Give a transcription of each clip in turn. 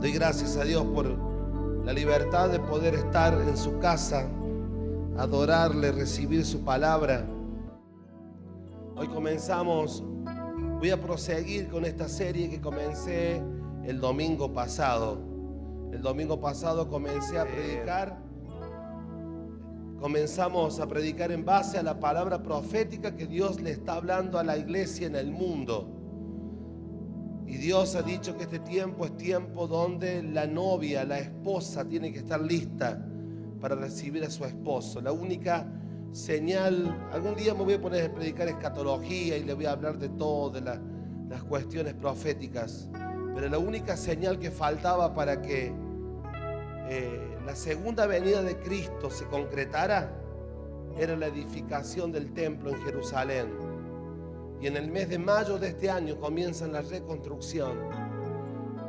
Doy gracias a Dios por la libertad de poder estar en su casa, adorarle, recibir su palabra. Hoy comenzamos, voy a proseguir con esta serie que comencé el domingo pasado. El domingo pasado comencé a predicar. Comenzamos a predicar en base a la palabra profética que Dios le está hablando a la iglesia en el mundo. Y Dios ha dicho que este tiempo es tiempo donde la novia, la esposa, tiene que estar lista para recibir a su esposo. La única señal, algún día me voy a poner a predicar escatología y le voy a hablar de todo, de las cuestiones proféticas. Pero la única señal que faltaba para que la segunda venida de Cristo se concretara era la edificación del templo en Jerusalén. Y en el mes de mayo de este año comienza la reconstrucción.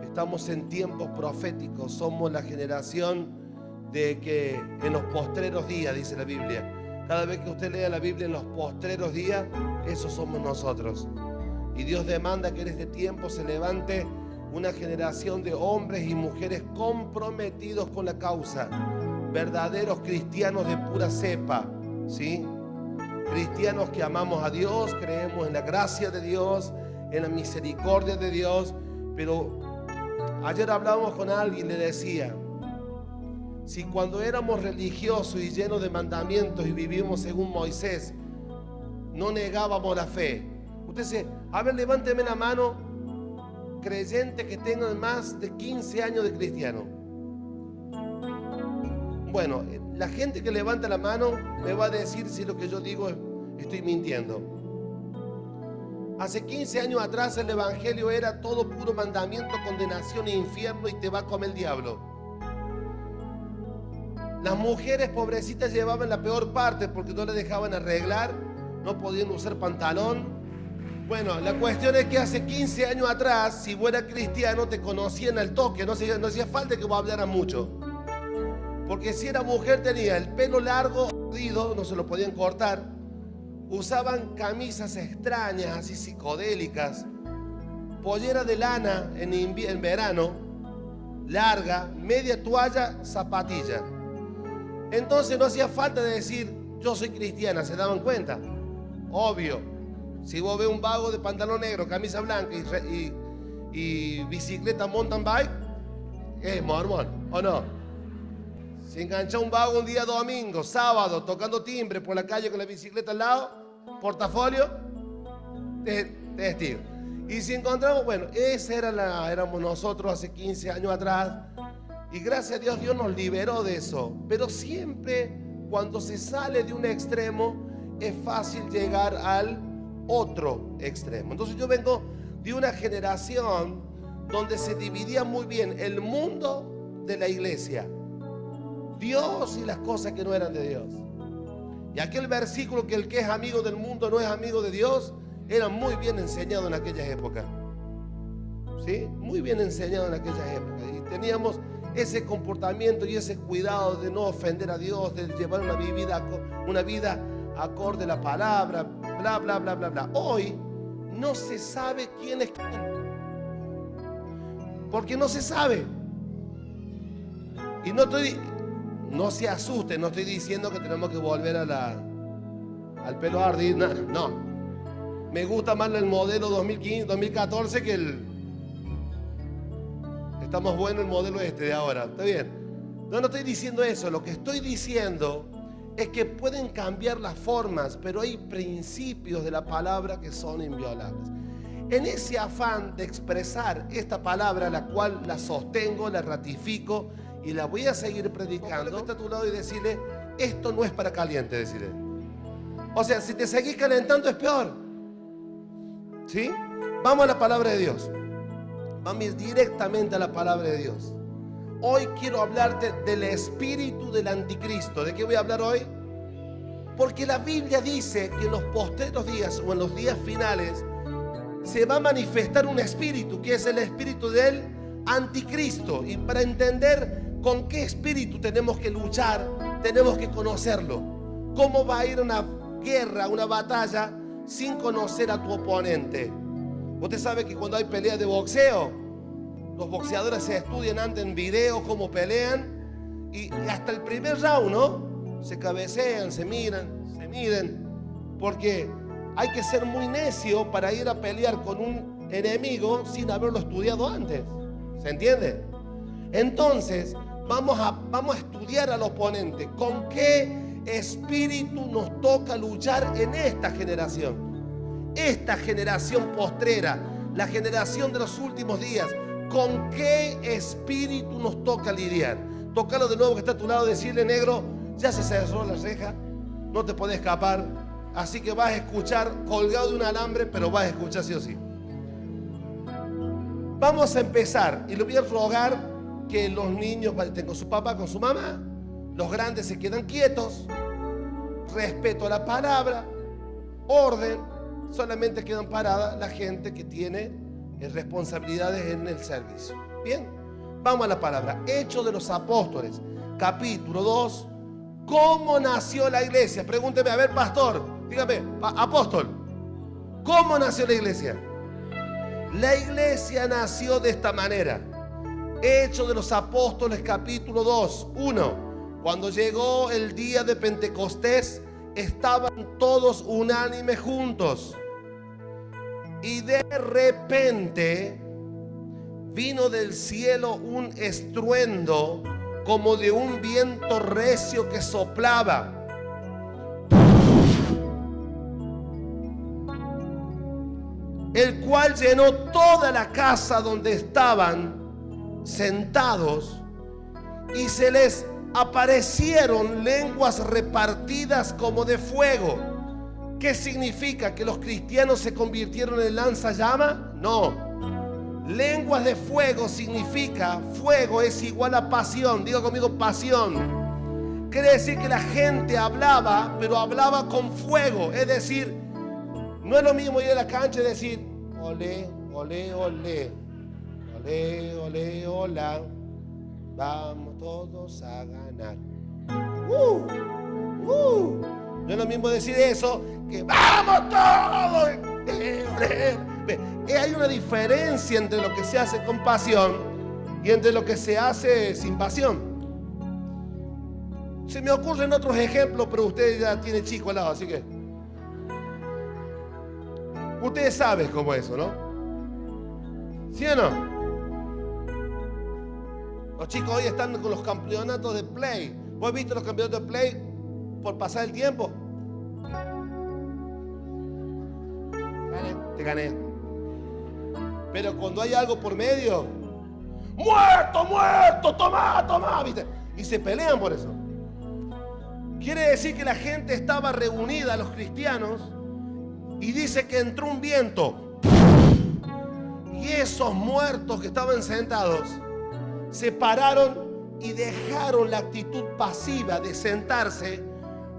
Estamos en tiempos proféticos. Somos la generación de que en los postreros días, dice la Biblia. Cada vez que usted lea la Biblia en los postreros días, esos somos nosotros. Y Dios demanda que en este tiempo se levante una generación de hombres y mujeres comprometidos con la causa. Verdaderos cristianos de pura cepa, ¿sí? Cristianos que amamos a Dios, creemos en la gracia de Dios, en la misericordia de Dios. Pero ayer hablábamos con alguien y le decía, si cuando éramos religiosos y llenos de mandamientos y vivimos según Moisés, no negábamos la fe. Usted dice, a ver, levánteme la mano, creyentes que tengan más de 15 años de cristiano. Bueno, la gente que levanta la mano me va a decir si lo que yo digo estoy mintiendo. Hace 15 años atrás el evangelio era todo puro mandamiento, condenación e infierno y te va a comer el diablo. Las mujeres pobrecitas llevaban la peor parte porque no le dejaban arreglar, no podían usar pantalón. Bueno, la cuestión es que hace 15 años atrás, si vos eras cristiano, te conocían al toque, no hacía falta que vos hablaras mucho. Porque si era mujer tenía el pelo largo, jodido, no se lo podían cortar. Usaban camisas extrañas, así psicodélicas. Pollera de lana en verano, larga, media toalla, zapatilla. Entonces no hacía falta de decir, yo soy cristiana, ¿se daban cuenta? Obvio. Si vos ves un vago de pantalón negro, camisa blanca y bicicleta mountain bike, es mormón, ¿o no? Se engancha un vago un día domingo, sábado, tocando timbre por la calle con la bicicleta al lado, portafolio, testigo. Y si encontramos, bueno, éramos nosotros hace 15 años atrás. Y gracias a Dios, Dios nos liberó de eso. Pero siempre cuando se sale de un extremo, es fácil llegar al otro extremo. Entonces yo vengo de una generación donde se dividía muy bien el mundo de la iglesia. Dios y las cosas que no eran de Dios. Y aquel versículo que el que es amigo del mundo no es amigo de Dios, era muy bien enseñado en aquellas épocas. ¿Sí? Muy bien enseñado en aquellas épocas. Y teníamos ese comportamiento y ese cuidado de no ofender a Dios, de llevar una vida acorde a la palabra, bla, bla, bla, bla, bla. Hoy no se sabe quién es quién. Porque no se sabe. Y no se asusten, no estoy diciendo que tenemos que volver al pelo ardido, no. Me gusta más el modelo 2015, 2014 que está más bueno el modelo de ahora, ¿está bien? No estoy diciendo eso, lo que estoy diciendo es que pueden cambiar las formas, pero hay principios de la palabra que son inviolables. En ese afán de expresar esta palabra, la cual la sostengo, la ratifico, y la voy a seguir predicando. Está a tu lado y decirle, esto no es para caliente, decirle. O sea, si te seguís calentando es peor. ¿Sí? Vamos a la palabra de Dios. Vamos a ir directamente a la palabra de Dios. Hoy quiero hablarte del espíritu del anticristo. ¿De qué voy a hablar hoy? Porque la Biblia dice que en los postreros días o en los días finales se va a manifestar un espíritu, que es el espíritu del anticristo. Y para entender con qué espíritu tenemos que luchar, tenemos que conocerlo. ¿Cómo va a ir una guerra, una batalla, sin conocer a tu oponente? Usted sabe que cuando hay peleas de boxeo, Los boxeadores se estudian antes en video cómo pelean y hasta el primer round, ¿no? Se cabecean, se miran, se miden, porque hay que ser muy necio para ir a pelear con un enemigo sin haberlo estudiado antes. ¿Se entiende? Entonces, vamos a estudiar al oponente. ¿Con qué espíritu nos toca luchar en esta generación? Esta generación postrera, la generación de los últimos días. ¿Con qué espíritu nos toca lidiar? Tócalo de nuevo que está a tu lado, decirle: negro, ya se cerró la reja, no te podés escapar, así que vas a escuchar colgado de un alambre, pero vas a escuchar sí o sí. Vamos a empezar y le voy a rogar que los niños estén con su papá, con su mamá, los grandes se quedan quietos, respeto a la palabra, orden, solamente quedan paradas la gente que tiene responsabilidades en el servicio. Bien, vamos a la palabra. Hechos de los Apóstoles, capítulo 2. ¿Cómo nació la iglesia? Pregúnteme, a ver, pastor, dígame, apóstol, ¿cómo nació la iglesia? La iglesia nació de esta manera. Hechos de los Apóstoles, capítulo 2, 1. Cuando llegó el día de Pentecostés, estaban todos unánimes juntos. Y de repente vino del cielo un estruendo como de un viento recio que soplaba. El cual llenó toda la casa donde estaban sentados, y se les aparecieron lenguas repartidas como de fuego. ¿Qué significa? ¿Que los cristianos se convirtieron en lanzallamas? No. Lenguas de fuego significa, fuego es igual a pasión. Diga conmigo, pasión. Quiere decir que la gente hablaba, pero hablaba con fuego. Es decir, no es lo mismo ir a la cancha y decir: olé, olé, olé, olé, olé, hola, vamos todos a ganar. No es lo mismo decir eso que vamos todos. Hay una diferencia entre lo que se hace con pasión y entre lo que se hace sin pasión. Se me ocurren otros ejemplos, pero usted ya tiene chico al lado, así que ustedes saben cómo es eso, ¿no? ¿Sí o no? Los chicos hoy están con los campeonatos de Play. ¿Vos has visto los campeonatos de Play por pasar el tiempo? Te gané. Pero cuando hay algo por medio, muerto, muerto, tomá, tomá, ¿viste? Y se pelean por eso. Quiere decir que la gente estaba reunida, los cristianos, y dice que entró un viento. Y esos muertos que estaban sentados se pararon y dejaron la actitud pasiva de sentarse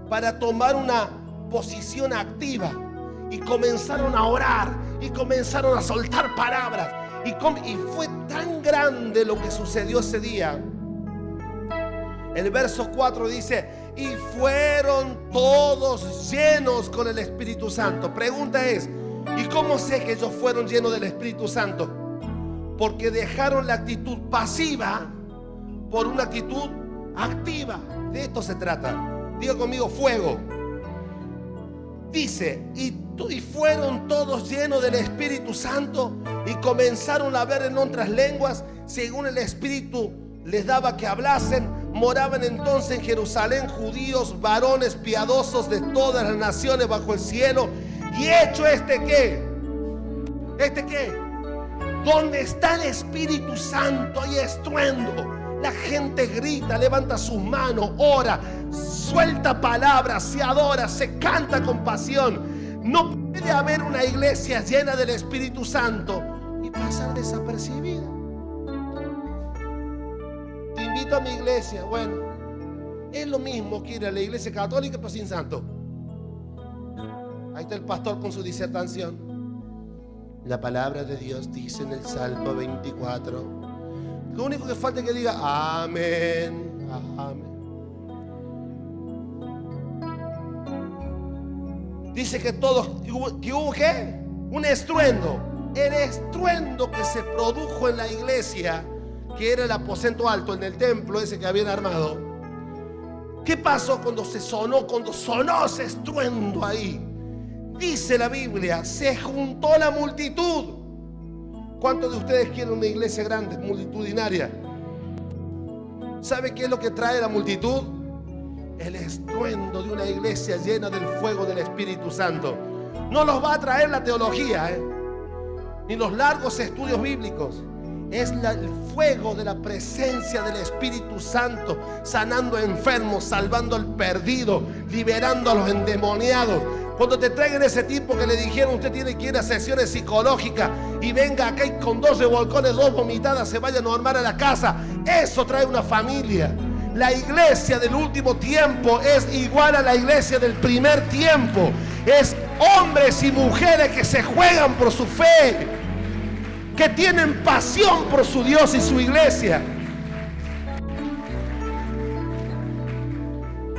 para tomar una posición activa. Y comenzaron a orar y comenzaron a soltar palabras. Y fue tan grande lo que sucedió ese día. El verso 4 dice: y fueron todos llenos con el Espíritu Santo. Pregunta es: ¿y cómo sé que ellos fueron llenos del Espíritu Santo? Porque dejaron la actitud pasiva por una actitud activa. De esto se trata. Diga conmigo: fuego. Dice: y fueron todos llenos del Espíritu Santo y comenzaron a hablar en otras lenguas según el Espíritu les daba que hablasen. Moraban entonces en Jerusalén judíos, varones piadosos de todas las naciones bajo el cielo. Y hecho ¿qué? ¿Qué? Donde está el Espíritu Santo hay estruendo. La gente grita, levanta sus manos, ora, suelta palabras, se adora, se canta con pasión. No puede haber una iglesia llena del Espíritu Santo y pasar desapercibida. Te invito a mi iglesia. Bueno, es lo mismo que ir a la iglesia católica, pero sin santo. Ahí está el pastor con su disertación. La palabra de Dios dice en el Salmo 24. Lo único que falta es que diga amén, amén. Dice que todos, que hubo ¿qué? Un estruendo. el estruendo que se produjo en la iglesia, que era el aposento alto en el templo ese que habían armado. ¿Qué pasó cuando sonó ese estruendo ahí? Dice la Biblia, se juntó la multitud. ¿Cuántos de ustedes quieren una iglesia grande, multitudinaria? ¿Sabe qué es lo que trae la multitud? El estruendo de una iglesia llena del fuego del Espíritu Santo. No los va a traer la teología, ni los largos estudios bíblicos. Es el fuego de la presencia del Espíritu Santo, sanando a enfermos, salvando al perdido, liberando a los endemoniados. Cuando te traigan ese tipo que le dijeron usted tiene que ir a sesiones psicológicas y venga acá y con 2 revolcones, 2 vomitadas se vaya a normar a la casa, eso trae una familia. La iglesia del último tiempo es igual a la iglesia del primer tiempo. Es hombres y mujeres que se juegan por su fe, que tienen pasión por su Dios y su iglesia.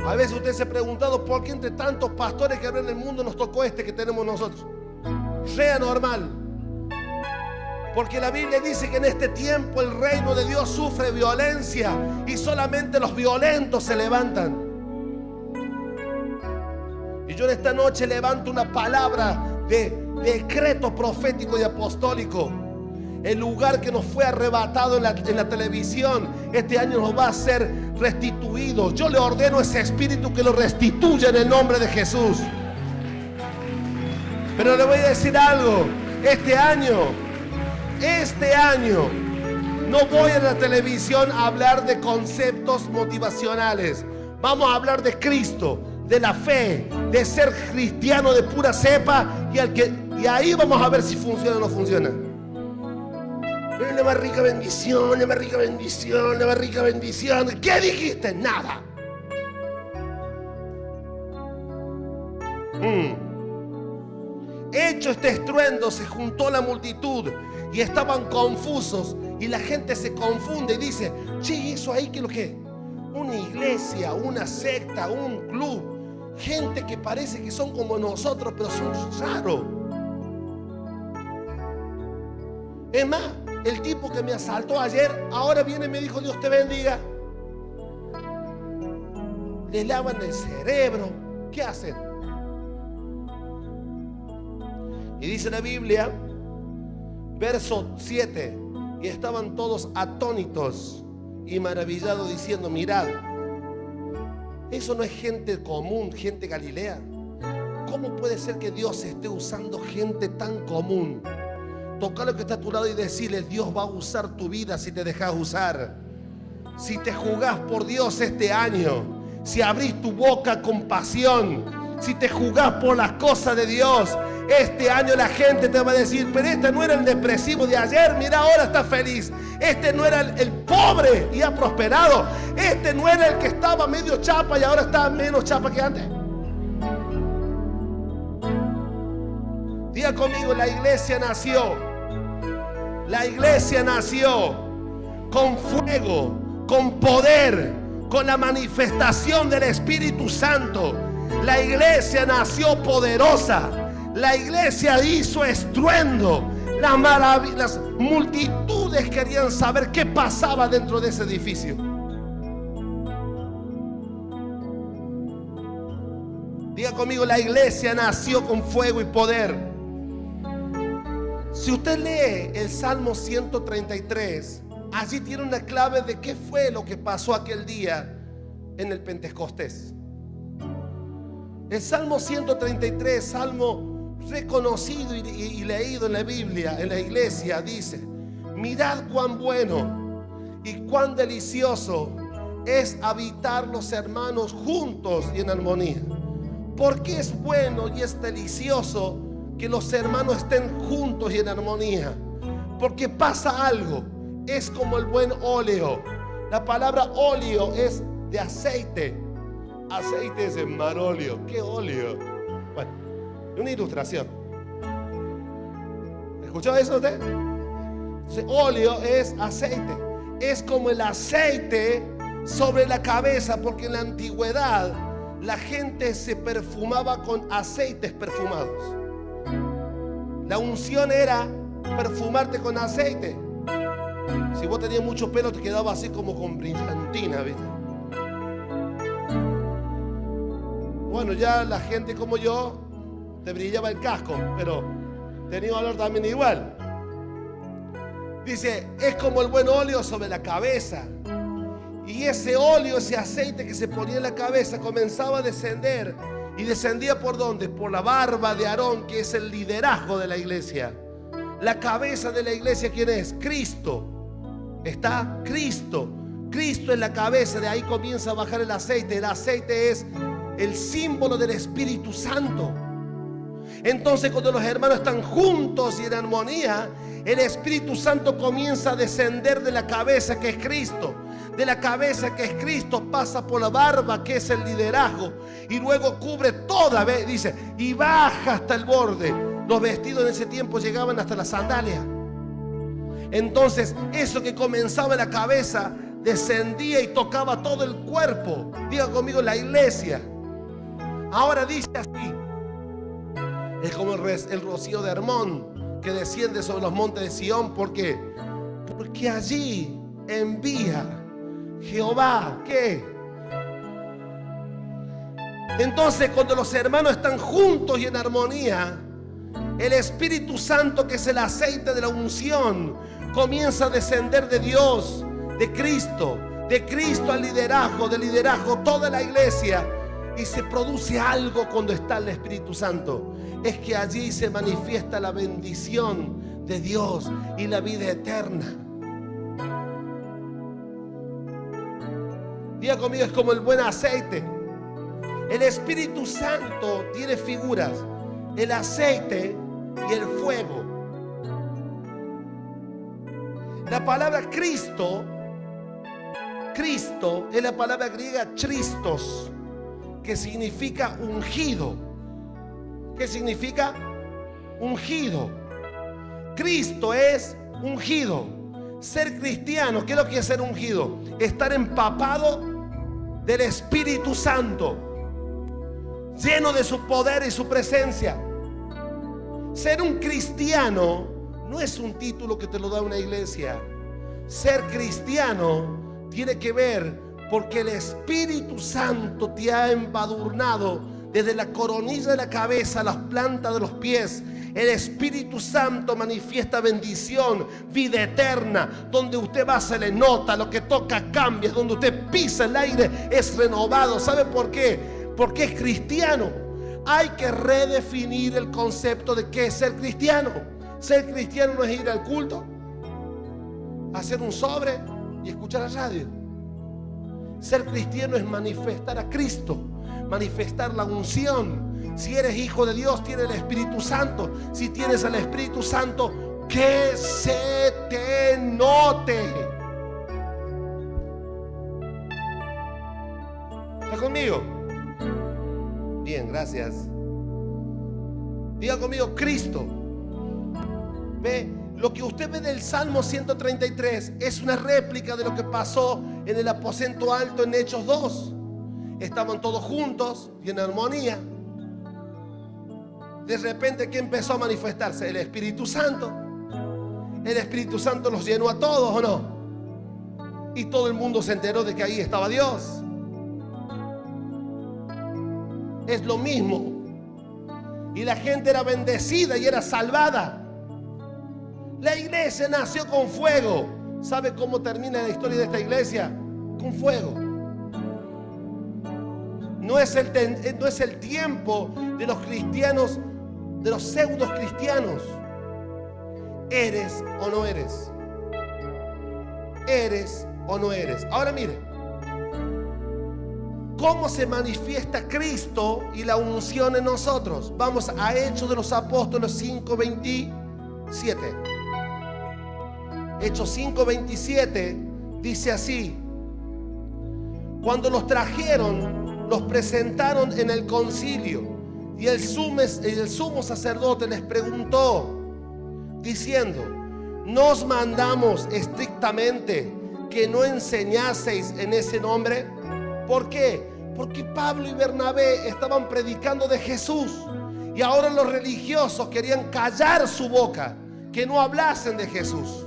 A veces usted se ha preguntado por qué entre tantos pastores que habrá en el mundo nos tocó este que tenemos nosotros. Sea normal. Porque la Biblia dice que en este tiempo el reino de Dios sufre violencia y solamente los violentos se levantan. Y yo en esta noche levanto una palabra de decreto profético y apostólico. El lugar que nos fue arrebatado en la televisión, este año nos va a ser restituido. Yo le ordeno a ese espíritu que lo restituya en el nombre de Jesús. Pero le voy a decir algo. Este año no voy a la televisión a hablar de conceptos motivacionales. Vamos a hablar de Cristo, de la fe, de ser cristiano de pura cepa, y ahí vamos a ver si funciona o no funciona. La más rica bendición, la más rica bendición, la más rica bendición. ¿Qué dijiste? Nada. Hecho este estruendo, se juntó la multitud y estaban confusos, y la gente se confunde y dice: che, ¿eso ahí qué es lo que es? Una iglesia, una secta, un club. Gente que parece que son como nosotros, pero son raros. Es más, el tipo que me asaltó ayer, ahora viene y me dijo: Dios te bendiga. Le lavan el cerebro. ¿Qué hacen? Y dice la Biblia, verso 7, y estaban todos atónitos y maravillados diciendo: mirad, eso no es gente común, gente galilea. ¿Cómo puede ser que Dios esté usando gente tan común? Toca lo que está a tu lado y decirle: Dios va a usar tu vida si te dejas usar. Si te jugás por Dios este año, si abrís tu boca con pasión, si te jugás por las cosas de Dios, este año la gente te va a decir: pero este no era el depresivo de ayer, mira, ahora está feliz. Este no era el pobre y ha prosperado. Este no era el que estaba medio chapa y ahora está menos chapa que antes. Diga conmigo: la iglesia nació. La iglesia nació con fuego, con poder, con la manifestación del Espíritu Santo. La iglesia nació poderosa. La iglesia hizo estruendo. Las multitudes querían saber qué pasaba dentro de ese edificio. Diga conmigo: la iglesia nació con fuego y poder. Si usted lee el Salmo 133, allí tiene una clave de qué fue lo que pasó aquel día en el Pentecostés. El Salmo 133, salmo reconocido y leído en la Biblia, en la iglesia, dice: mirad cuán bueno y cuán delicioso es habitar los hermanos juntos y en armonía. ¿Por qué es bueno y es delicioso que los hermanos estén juntos y en armonía? Porque pasa algo. Es como el buen óleo. La palabra óleo es de aceite. Aceite es en maróleo. ¿Qué óleo? Bueno, una ilustración. ¿Escuchó eso usted? Entonces, óleo es aceite. Es como el aceite sobre la cabeza, porque en la antigüedad la gente se perfumaba con aceites perfumados. La unción era perfumarte con aceite. Si vos tenías mucho pelo, te quedaba así como con brillantina, ¿viste? Bueno, ya la gente como yo, te brillaba el casco, pero tenía olor también igual. Dice, es como el buen óleo sobre la cabeza. Y ese óleo, ese aceite que se ponía en la cabeza comenzaba a descender. ¿Y descendía por dónde? Por la barba de Aarón, que es el liderazgo de la iglesia. La cabeza de la iglesia, ¿quién es? Cristo. Está Cristo. Cristo en la cabeza, de ahí comienza a bajar el aceite. El aceite es el símbolo del Espíritu Santo. Entonces, cuando los hermanos están juntos y en armonía, el Espíritu Santo comienza a descender de la cabeza, que es Cristo. De la cabeza, que es Cristo, pasa por la barba, que es el liderazgo, y luego cubre toda, dice, y baja hasta el borde. Los vestidos en ese tiempo llegaban hasta la sandalia. Entonces, eso que comenzaba en la cabeza descendía y tocaba todo el cuerpo. Diga conmigo, la iglesia. Ahora dice así: es como el rocío de Hermón que desciende sobre los montes de Sión. ¿Por qué? Porque allí envía Jehová, ¿qué? Entonces, cuando los hermanos están juntos y en armonía, el Espíritu Santo, que es el aceite de la unción, comienza a descender de Dios, de Cristo al liderazgo, del liderazgo toda la iglesia, y se produce algo cuando está el Espíritu Santo. Es que allí se manifiesta la bendición de Dios y la vida eterna. Diga conmigo, es como el buen aceite. El Espíritu Santo tiene figuras: el aceite y el fuego. La palabra Cristo es la palabra griega Christos, que significa ungido. ¿Qué significa? Ungido. Cristo es ungido. Ser cristiano, ¿qué es lo que es ser ungido? Estar empapado del Espíritu Santo, lleno de su poder y su presencia. Ser un cristiano no es un título que te lo da una iglesia. Ser cristiano tiene que ver porque el Espíritu Santo te ha embadurnado desde la coronilla de la cabeza a las plantas de los pies. El Espíritu Santo manifiesta bendición, vida eterna. Donde usted va se le nota, lo que toca cambia. Donde usted pisa el aire es renovado. ¿Sabe por qué? Porque es cristiano. Hay que redefinir el concepto de qué es ser cristiano. Ser cristiano no es ir al culto, hacer un sobre y escuchar la radio. Ser cristiano es manifestar a Cristo, manifestar la unción. Si eres hijo de Dios, tienes el Espíritu Santo. Si tienes el Espíritu Santo, que se te note. ¿Está conmigo? Bien, gracias. Diga conmigo, Cristo. Ve, lo que usted ve del Salmo 133 es una réplica de lo que pasó en el aposento alto en Hechos 2. Estaban todos juntos y en armonía. De repente, ¿qué empezó a manifestarse? El Espíritu Santo. El Espíritu Santo los llenó a todos, ¿o no? Y todo el mundo se enteró de que ahí estaba Dios. Es lo mismo. Y la gente era bendecida y era salvada. La iglesia nació con fuego. ¿Sabe cómo termina la historia de esta iglesia? Con fuego. No es el tiempo de los cristianos, de los pseudos cristianos. ¿Eres o no eres? ¿Eres o no eres? Ahora mire, ¿cómo se manifiesta Cristo y la unción en nosotros? Vamos a Hechos de los Apóstoles 5:27. Hechos 5:27 dice así: cuando los trajeron, los presentaron en el concilio, y el sumo sacerdote les preguntó, diciendo: ¿nos mandamos estrictamente que no enseñaseis en ese nombre? ¿Por qué? Porque Pablo y Bernabé estaban predicando de Jesús, y ahora los religiosos querían callar su boca, que no hablasen de Jesús.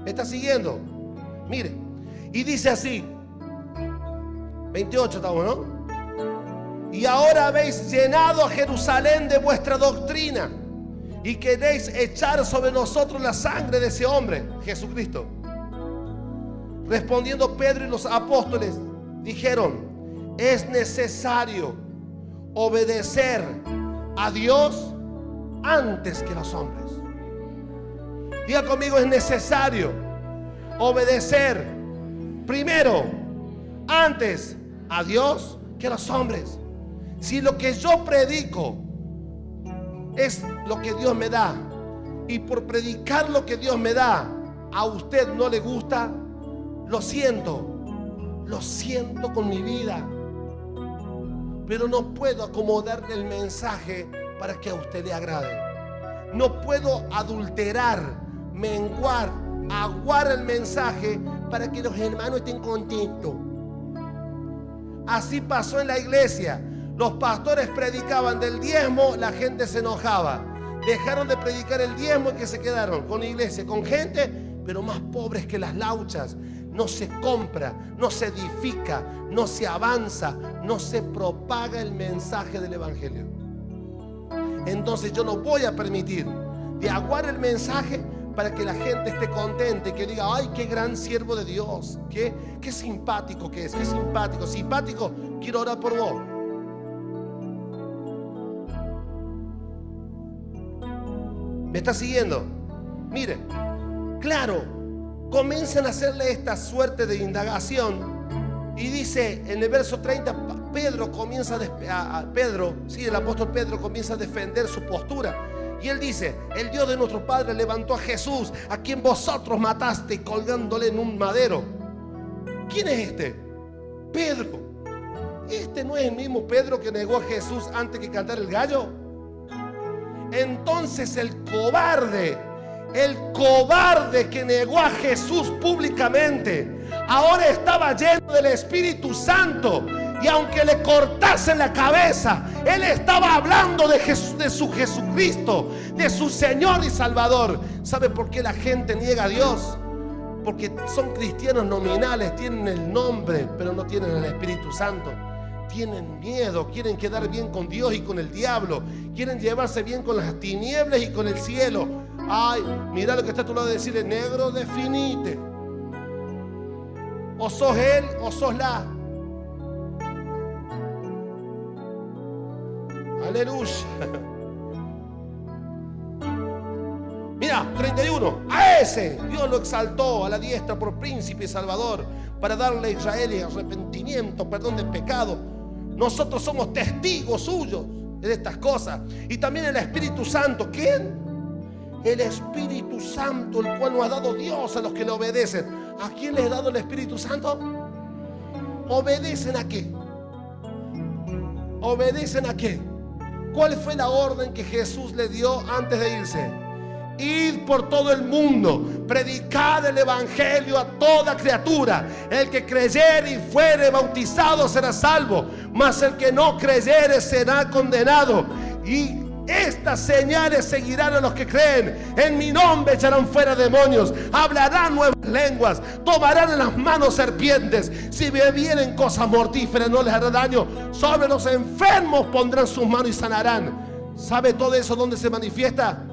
¿Me está siguiendo? Mire, y dice así, 28 estamos, ¿no? Y ahora habéis llenado a Jerusalén de vuestra doctrina y queréis echar sobre nosotros la sangre de ese hombre, Jesucristo. Respondiendo Pedro y los apóstoles dijeron: es necesario obedecer a Dios antes que los hombres. Diga conmigo: es necesario obedecer primero, antes a Dios que a los hombres. Si lo que yo predico es lo que Dios me da, y por predicar lo que Dios me da a usted no le gusta, lo siento con mi vida, pero no puedo acomodarle el mensaje para que a usted le agrade. No puedo adulterar, menguar, aguar el mensaje para que los hermanos estén contentos. Así pasó en la iglesia. Los pastores predicaban del diezmo, la gente se enojaba. Dejaron de predicar el diezmo y que se quedaron con iglesia, con gente, pero más pobres que las lauchas. No se compra, no se edifica, no se avanza, no se propaga el mensaje del evangelio. Entonces yo no voy a permitir de aguar el mensaje para que la gente esté contenta y que diga: ay, qué gran siervo de Dios, qué simpático que es, qué simpático, quiero orar por vos. ¿Me está siguiendo? Mire, claro, comienzan a hacerle esta suerte de indagación y dice en el verso 30, el apóstol Pedro comienza a defender su postura. Y él dice: el Dios de nuestro Padre levantó a Jesús, a quien vosotros mataste colgándole en un madero. ¿Quién es este? Pedro. ¿Este no es el mismo Pedro que negó a Jesús antes que cantara el gallo? Entonces el cobarde que negó a Jesús públicamente, ahora estaba lleno del Espíritu Santo. Y aunque le cortasen la cabeza, él estaba hablando de su Jesucristo, de su Señor y Salvador. ¿Sabe por qué la gente niega a Dios? Porque son cristianos nominales, tienen el nombre, pero no tienen el Espíritu Santo. Tienen miedo, quieren quedar bien con Dios y con el diablo. Quieren llevarse bien con las tinieblas y con el cielo. Ay, mira lo que está a tu lado y decirle: negro, definite. O sos él o sos la. Aleluya. Mira, 31. A ese Dios lo exaltó a la diestra por príncipe y salvador, para darle a Israel arrepentimiento, perdón de pecado. Nosotros somos testigos suyos de estas cosas. Y también el Espíritu Santo. ¿Quién? El Espíritu Santo, el cual nos ha dado Dios a los que le obedecen. ¿A quién le ha dado el Espíritu Santo? ¿Obedecen a qué? ¿Obedecen a qué? ¿Cuál fue la orden que Jesús le dio antes de irse? Id por todo el mundo, predicad el evangelio a toda criatura. El que creyere y fuere bautizado será salvo, mas el que no creyere será condenado. Y estas señales seguirán a los que creen: en mi nombre echarán fuera demonios, hablarán nuevas lenguas, tomarán en las manos serpientes, si bebieren cosas mortíferas no les hará daño, sobre los enfermos pondrán sus manos y sanarán. ¿Sabe todo eso dónde se manifiesta?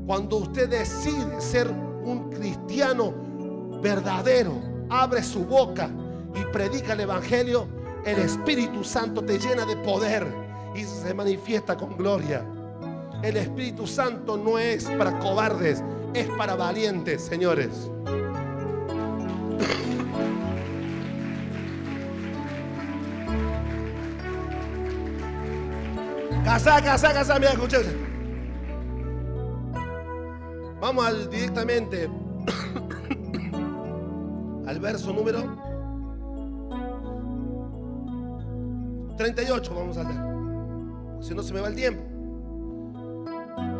Cuando usted decide ser un cristiano verdadero, abre su boca y predica el evangelio, el Espíritu Santo te llena de poder y se manifiesta con gloria. El Espíritu Santo no es para cobardes, es para valientes, señores. Casa, mira, escuchen. Vamos directamente al verso número 38. Vamos a leer, si no se me va el tiempo.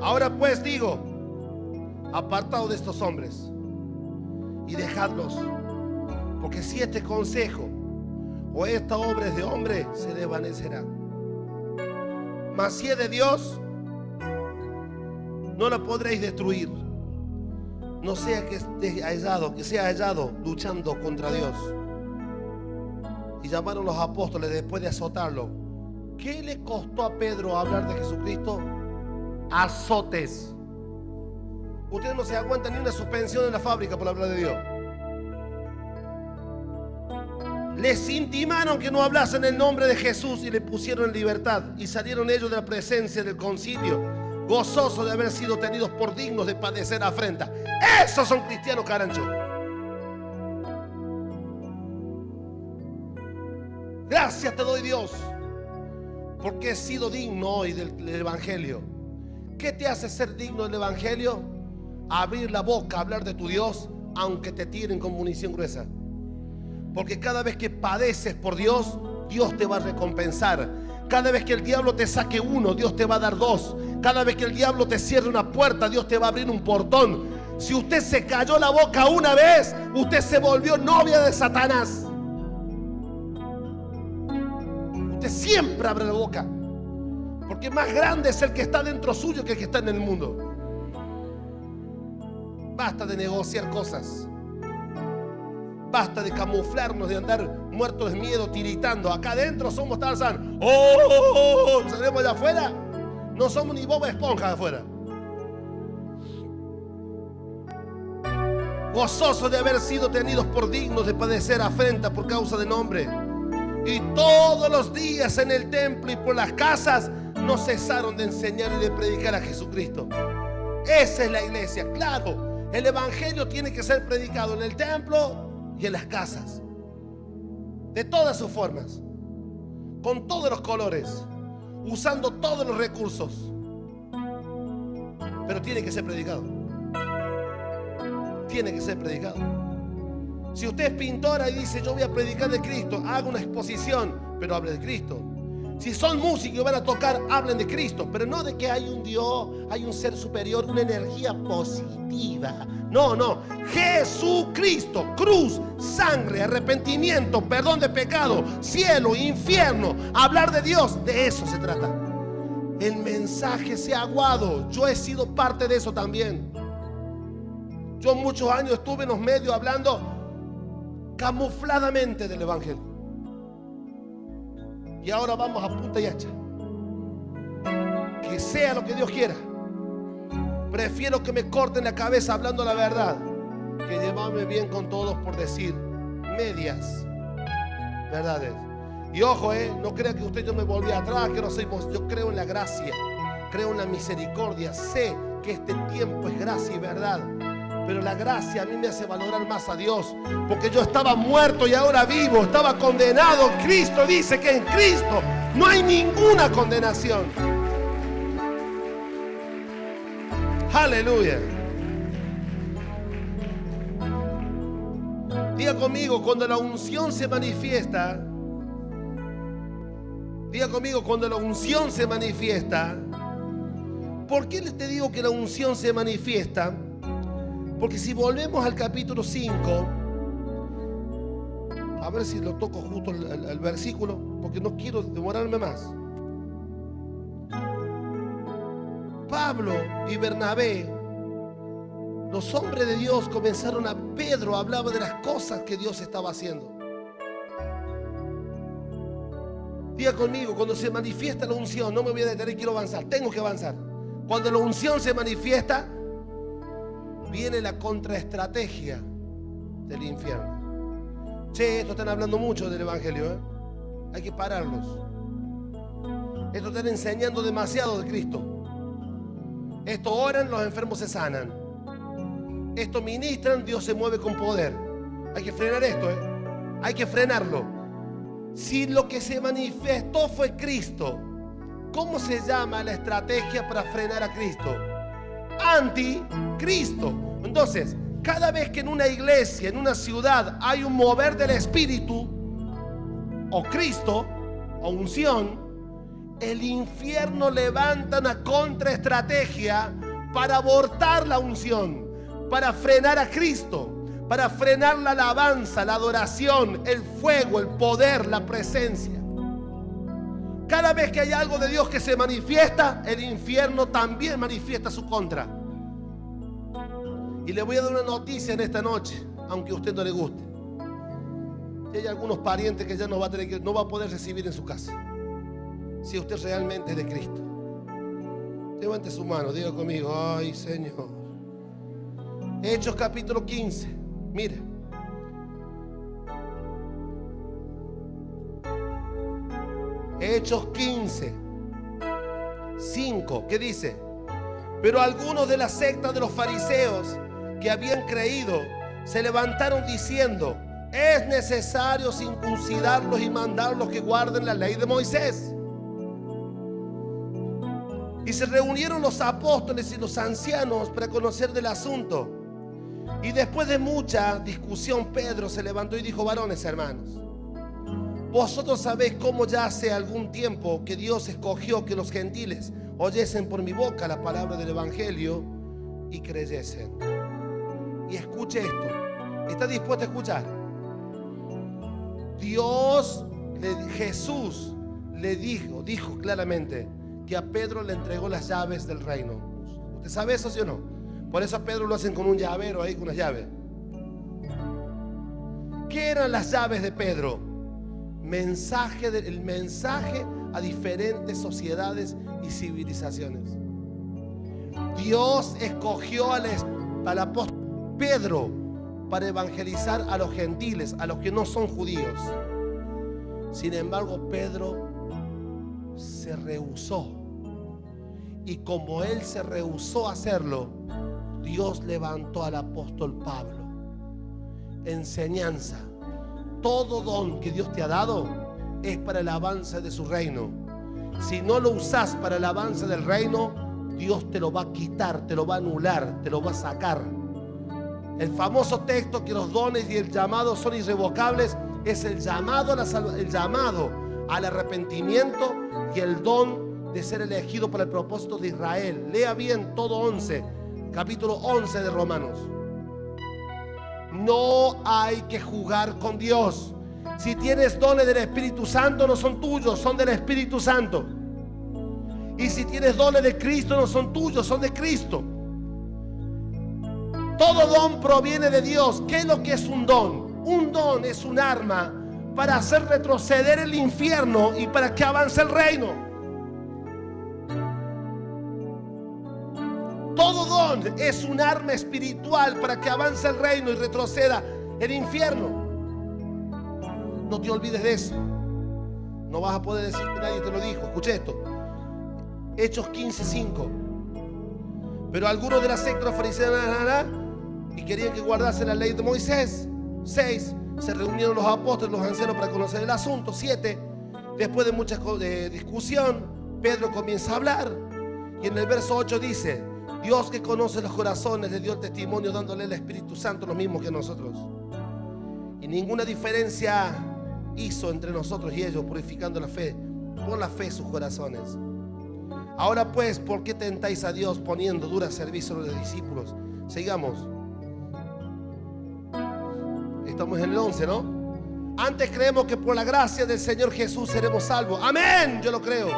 Ahora pues digo: apartaos de estos hombres y dejadlos, porque si este consejo o esta obra es de hombre, se desvanecerá. Mas si es de Dios, no la podréis destruir. No sea que sea hallado luchando contra Dios. Y llamaron los apóstoles después de azotarlo. ¿Qué le costó a Pedro hablar de Jesucristo? Azotes. Ustedes no se aguantan ni una suspensión en la fábrica por hablar de Dios. Les intimaron que no hablasen el nombre de Jesús y le pusieron en libertad. Y salieron ellos de la presencia del concilio, gozosos de haber sido tenidos por dignos de padecer afrenta. Esos son cristianos, carancho. Gracias te doy, Dios, porque he sido digno hoy del Evangelio. ¿Qué te hace ser digno del Evangelio? Abrir la boca, hablar de tu Dios, aunque te tiren con munición gruesa. Porque cada vez que padeces por Dios, Dios te va a recompensar. Cada vez que el diablo te saque uno, Dios te va a dar dos. Cada vez que el diablo te cierre una puerta, Dios te va a abrir un portón. Si usted se cayó la boca una vez, usted se volvió novia de Satanás. Usted siempre abre la boca, porque más grande es el que está dentro suyo que el que está en el mundo. Basta de negociar cosas. Basta de camuflarnos, de andar muertos de miedo, tiritando. Acá adentro somos Tarzán. ¡Oh! ¿Salimos de afuera? No somos ni Bob Esponja de afuera. Gozosos de haber sido tenidos por dignos de padecer afrenta por causa del nombre. Y todos los días en el templo y por las casas no cesaron de enseñar y de predicar a Jesucristo. Esa es la iglesia. Claro, el evangelio tiene que ser predicado en el templo y en las casas, de todas sus formas, con todos los colores, usando todos los recursos, pero tiene que ser predicado. Tiene que ser predicado. Si usted es pintora y dice yo voy a predicar de Cristo, haga una exposición, pero hable de Cristo. Si son músicos y van a tocar, hablen de Cristo, pero no de que hay un Dios, hay un ser superior, una energía positiva. No, no. Jesucristo, cruz, sangre, arrepentimiento, perdón de pecado, cielo, infierno. Hablar de Dios, de eso se trata. El mensaje se ha aguado. Yo he sido parte de eso también. Yo muchos años estuve en los medios hablando camufladamente del evangelio. Y ahora vamos a punta y hacha. Que sea lo que Dios quiera. Prefiero que me corten la cabeza hablando la verdad que llevarme bien con todos por decir medias verdades. Y ojo, no crea que usted yo me volví atrás, que no soy vos. Yo creo en la gracia, creo en la misericordia. Sé que este tiempo es gracia y verdad. Pero la gracia a mí me hace valorar más a Dios, porque yo estaba muerto y ahora vivo, estaba condenado. Cristo dice que en Cristo no hay ninguna condenación. Aleluya. Diga conmigo, cuando la unción se manifiesta. Diga conmigo, cuando la unción se manifiesta. ¿Por qué te digo que la unción se manifiesta? Porque si volvemos al capítulo 5, a ver si lo toco justo el versículo, porque no quiero demorarme más. Pablo y Bernabé, los hombres de Dios, comenzaron a... Pedro hablaba de las cosas que Dios estaba haciendo. Diga conmigo, cuando se manifiesta la unción, no me voy a detener, quiero avanzar, tengo que avanzar. Cuando la unción se manifiesta, viene la contraestrategia del infierno. Che, esto están hablando mucho del evangelio, hay que pararlos. Esto están enseñando demasiado de Cristo. Esto oran, los enfermos se sanan. Esto ministran, Dios se mueve con poder. Hay que frenar esto, hay que frenarlo. Si lo que se manifestó fue Cristo, ¿cómo se llama la estrategia para frenar a Cristo? Anticristo. Entonces, cada vez que en una iglesia, en una ciudad hay un mover del Espíritu, o Cristo, o unción, el infierno levanta una contraestrategia para abortar la unción, para frenar a Cristo, para frenar la alabanza, la adoración, el fuego, el poder, la presencia. Cada cada vez que hay algo de Dios que se manifiesta, el infierno también manifiesta su contra. Y le voy a dar una noticia en esta noche, aunque a usted no le guste. Y hay algunos parientes que ya no va a poder recibir en su casa, si usted realmente es de Cristo. Levante su mano, diga conmigo: ay, Señor. Hechos capítulo 15. Mire. Hechos 15, 5. ¿Qué dice? Pero algunos de la secta de los fariseos que habían creído se levantaron diciendo: es necesario circuncidarlos y mandarlos que guarden la ley de Moisés. Y se reunieron los apóstoles y los ancianos para conocer del asunto. Y después de mucha discusión, Pedro se levantó y dijo: varones hermanos, vosotros sabéis cómo ya hace algún tiempo que Dios escogió que los gentiles oyesen por mi boca la palabra del evangelio y creyesen. Y escuche esto. ¿Está dispuesto a escuchar? Jesús le dijo claramente que a Pedro le entregó las llaves del reino. ¿Usted sabe eso, sí o no? Por eso a Pedro lo hacen con un llavero ahí, con una llave. ¿Qué eran las llaves de Pedro? El mensaje a diferentes sociedades y civilizaciones. Dios escogió al apóstol Pedro para evangelizar a los gentiles, a los que no son judíos. Sin embargo, Pedro se rehusó. Y como él se rehusó a hacerlo, Dios levantó al apóstol Pablo. Enseñanza. Todo don que Dios te ha dado es para el avance de su reino. Si no lo usas para el avance del reino, Dios te lo va a quitar, te lo va a anular, te lo va a sacar. El famoso texto que los dones y el llamado son irrevocables es el llamado al arrepentimiento y el don de ser elegido para el propósito de Israel. Lea bien todo capítulo 11 de Romanos. No hay que jugar con Dios. Si tienes dones del Espíritu Santo, no son tuyos, son del Espíritu Santo. Y si tienes dones de Cristo, no son tuyos, son de Cristo. Todo don proviene de Dios. ¿Qué es lo que es un don? Un don es un arma para hacer retroceder el infierno y para que avance el reino. Todo don es un arma espiritual para que avance el reino y retroceda el infierno. No te olvides de eso. No vas a poder decir que nadie te lo dijo. Escuche esto. Hechos 15:5. Pero algunos de la secta de los fariseos y querían que guardase la ley de Moisés. 6. Se reunieron los apóstoles, los ancianos para conocer el asunto. 7. Después de mucha discusión, Pedro comienza a hablar. Y en el verso 8 dice: Dios que conoce los corazones le dio el testimonio dándole el Espíritu Santo lo mismo que nosotros. Y ninguna diferencia hizo entre nosotros y ellos, purificando la fe, por la fe sus corazones. Ahora pues, ¿por qué tentáis a Dios poniendo dura servicio a los discípulos? Sigamos. Estamos en el 11, ¿no? Antes creemos que por la gracia del Señor Jesús seremos salvos. Amén, yo lo creo.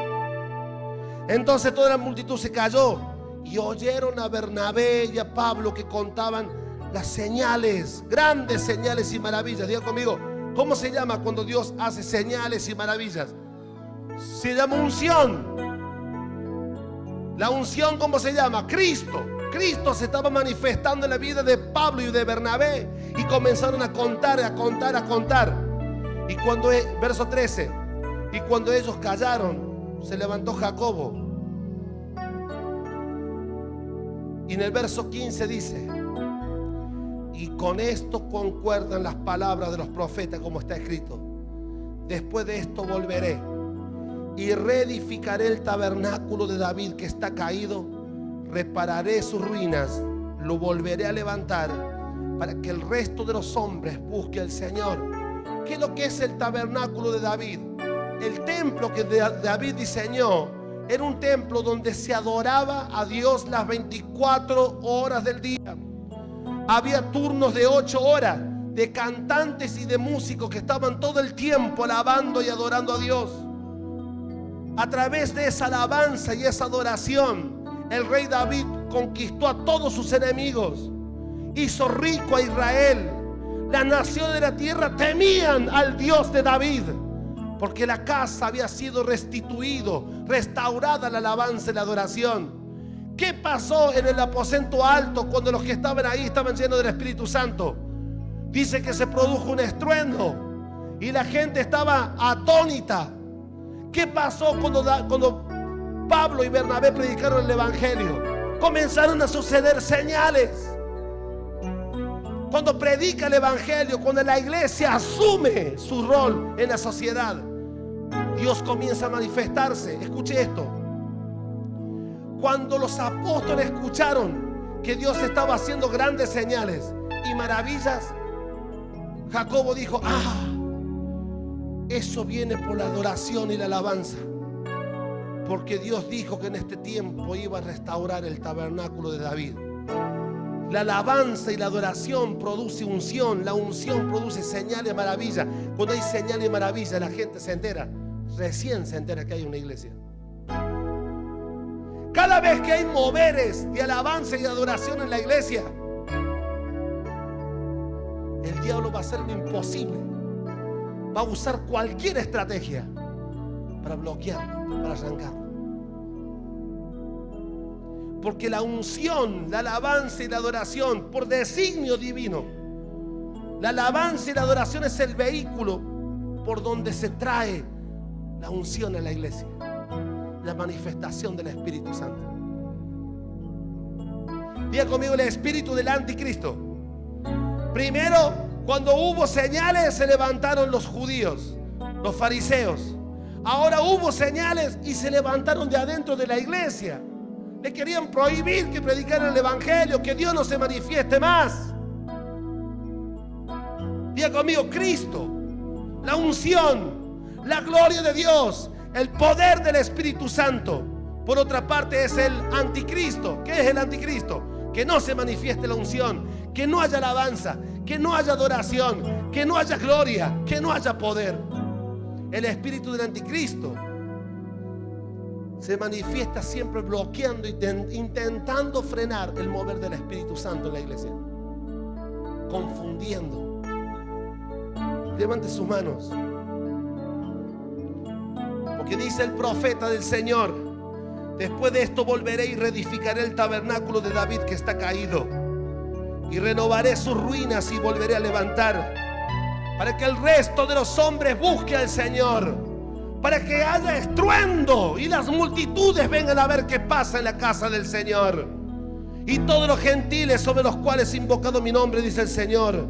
Entonces toda la multitud se calló y oyeron a Bernabé y a Pablo que contaban las señales, grandes señales y maravillas. Diga conmigo, ¿cómo se llama cuando Dios hace señales y maravillas? Se llama unción. La unción, ¿cómo se llama? Cristo. Cristo se estaba manifestando en la vida de Pablo y de Bernabé. Y comenzaron a contar. Y cuando, verso 13, y cuando ellos callaron, se levantó Jacobo. Y en el verso 15 dice: y con esto concuerdan las palabras de los profetas, como está escrito: después de esto volveré y reedificaré el tabernáculo de David que está caído, repararé sus ruinas, lo volveré a levantar para que el resto de los hombres busque al Señor. ¿Qué es lo que es el tabernáculo de David? El templo que David diseñó era un templo donde se adoraba a Dios las 24 horas del día. Había turnos de 8 horas de cantantes y de músicos que estaban todo el tiempo alabando y adorando a Dios. A través de esa alabanza y esa adoración, el rey David conquistó a todos sus enemigos, hizo rico a Israel. Las naciones de la tierra temían al Dios de David, porque la casa había sido restituido, restaurada la alabanza y la adoración. ¿Qué pasó en el aposento alto cuando los que estaban ahí estaban llenos del Espíritu Santo? Dice que se produjo un estruendo y la gente estaba atónita. ¿Qué pasó cuando Pablo y Bernabé predicaron el Evangelio? Comenzaron a suceder señales. Cuando predica el Evangelio, cuando la iglesia asume su rol en la sociedad, Dios comienza a manifestarse. Escuche esto. Cuando los apóstoles escucharon que Dios estaba haciendo grandes señales y maravillas, Jacobo dijo: eso viene por la adoración y la alabanza, porque Dios dijo que en este tiempo iba a restaurar el tabernáculo de David. La alabanza y la adoración produce unción. La unción produce señales y maravillas. Cuando hay señales y maravillas, la gente se entera. Recién se entera que hay una iglesia. Cada vez que hay moveres de alabanza y de adoración en la iglesia, el diablo va a hacer lo imposible. Va a usar cualquier estrategia para bloquearlo, para arrancarlo. Porque la unción, la alabanza y la adoración, por designio divino, la alabanza y la adoración es el vehículo por donde se trae la unción a la iglesia, la manifestación del Espíritu Santo. Diga conmigo: el espíritu del anticristo. Primero, cuando hubo señales, se levantaron los judíos, los fariseos. Ahora hubo señales y se levantaron de adentro de la iglesia. Le querían prohibir que predicaran el Evangelio, que Dios no se manifieste más. Diga conmigo: Cristo, la unción, la gloria de Dios, el poder del Espíritu Santo. Por otra parte es el anticristo. ¿Qué es el anticristo? Que no se manifieste la unción, que no haya alabanza, que no haya adoración, que no haya gloria, que no haya poder. El espíritu del anticristo se manifiesta siempre bloqueando, intentando frenar el mover del Espíritu Santo en la iglesia, confundiendo. Levante sus manos, porque dice el profeta del Señor: después de esto volveré y reedificaré el tabernáculo de David que está caído, y renovaré sus ruinas y volveré a levantar, para que el resto de los hombres busque al Señor, para que haya estruendo y las multitudes vengan a ver qué pasa en la casa del Señor. Y todos los gentiles sobre los cuales he invocado mi nombre, dice el Señor,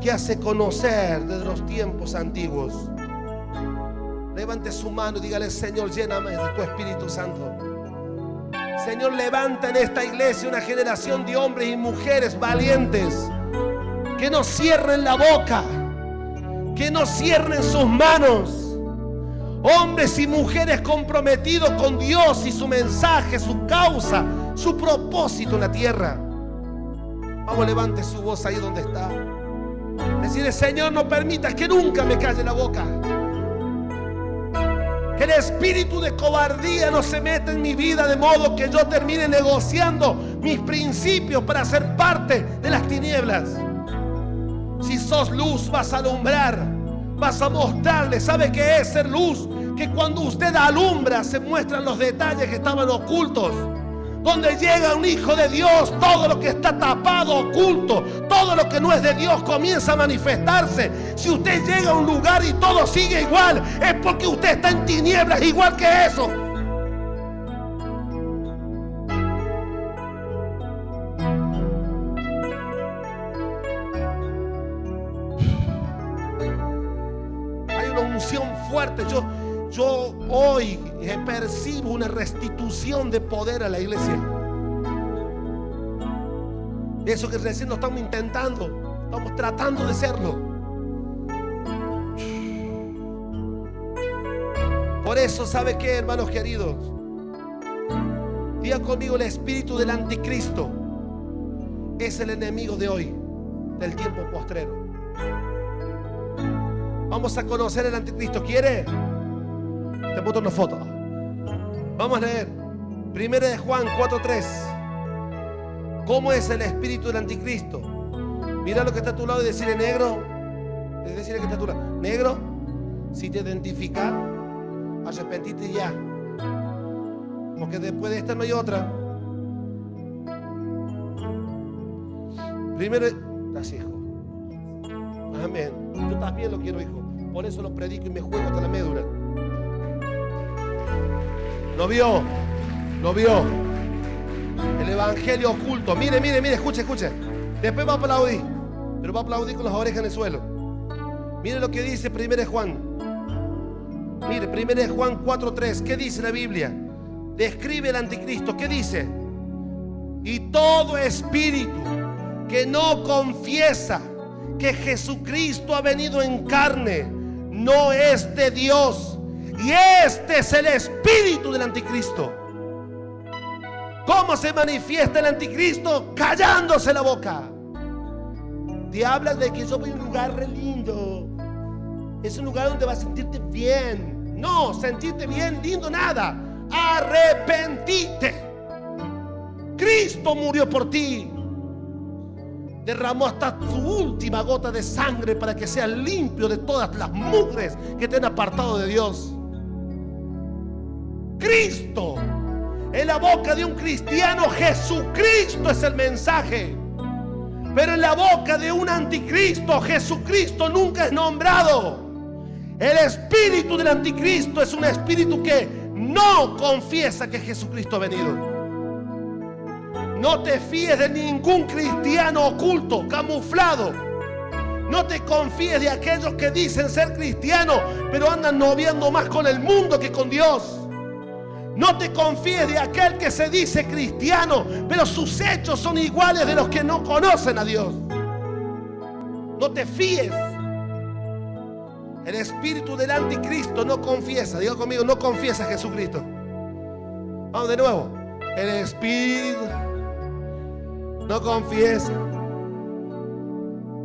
que hace conocer desde los tiempos antiguos. Levante su mano y dígale: Señor, lléname de tu Espíritu Santo. Señor, levanta en esta iglesia una generación de hombres y mujeres valientes, que no cierren la boca, que no cierren sus manos. Hombres y mujeres comprometidos con Dios y su mensaje, su causa, su propósito en la tierra. Vamos, levante su voz ahí donde está. Decirle: Señor, no permitas que nunca me calle la boca. Que el espíritu de cobardía no se meta en mi vida, de modo que yo termine negociando mis principios para ser parte de las tinieblas. Si sos luz, vas a alumbrar, vas a mostrarle. ¿Sabe qué es ser luz? Que cuando usted alumbra se muestran los detalles que estaban ocultos. Donde llega un hijo de Dios, todo lo que está tapado, oculto, todo lo que no es de Dios comienza a manifestarse. Si usted llega a un lugar y todo sigue igual, es porque usted está en tinieblas igual que eso. Hay una unción fuerte. Yo hoy percibo una restitución de poder a la iglesia. Eso que recién lo estamos intentando, estamos tratando de serlo. Por eso, ¿sabe qué, hermanos queridos? Diga conmigo: el espíritu del anticristo es el enemigo de hoy, del tiempo postrero. Vamos a conocer el anticristo. ¿Quiere? Te pongo una foto. Vamos a leer. Primera de Juan 4:3. ¿Cómo es el espíritu del anticristo? Mira lo que está a tu lado y decirle negro. Es decir, que está a tu lado. Negro, si te identificas, arrepentite ya. Porque después de esta no hay otra. Primero, gracias, hijo. Amén. Yo también lo quiero, hijo. Por eso lo predico y me juego hasta la médula. Lo vio. El evangelio oculto. Mire, escuche. Después va a aplaudir. Pero va a aplaudir con las orejas en el suelo. Mire lo que dice 1 de Juan. Mire, 1 de Juan 4:3. ¿Qué dice la Biblia? Describe el anticristo. ¿Qué dice? Y todo espíritu que no confiesa que Jesucristo ha venido en carne no es de Dios. Y este es el espíritu del anticristo. ¿Cómo se manifiesta el anticristo? Callándose la boca. Te habla de que yo voy a un lugar re lindo. Es un lugar donde vas a sentirte bien. No, sentirte bien, lindo, nada. Arrepentite. Cristo murió por ti. Derramó hasta su última gota de sangre para que seas limpio de todas las mugres que te han apartado de Dios. Cristo, en la boca de un cristiano, Jesucristo es el mensaje. Pero en la boca de un anticristo, Jesucristo nunca es nombrado. El espíritu del anticristo es un espíritu que no confiesa que Jesucristo ha venido. No te fíes de ningún cristiano oculto, camuflado. No te confíes de aquellos que dicen ser cristianos, pero andan noviando más con el mundo que con Dios. No te confíes de aquel que se dice cristiano, pero sus hechos son iguales de los que no conocen a Dios. No te fíes. El espíritu del anticristo no confiesa. Diga conmigo, no confiesa a Jesucristo. Vamos de nuevo. El espíritu no confiesa.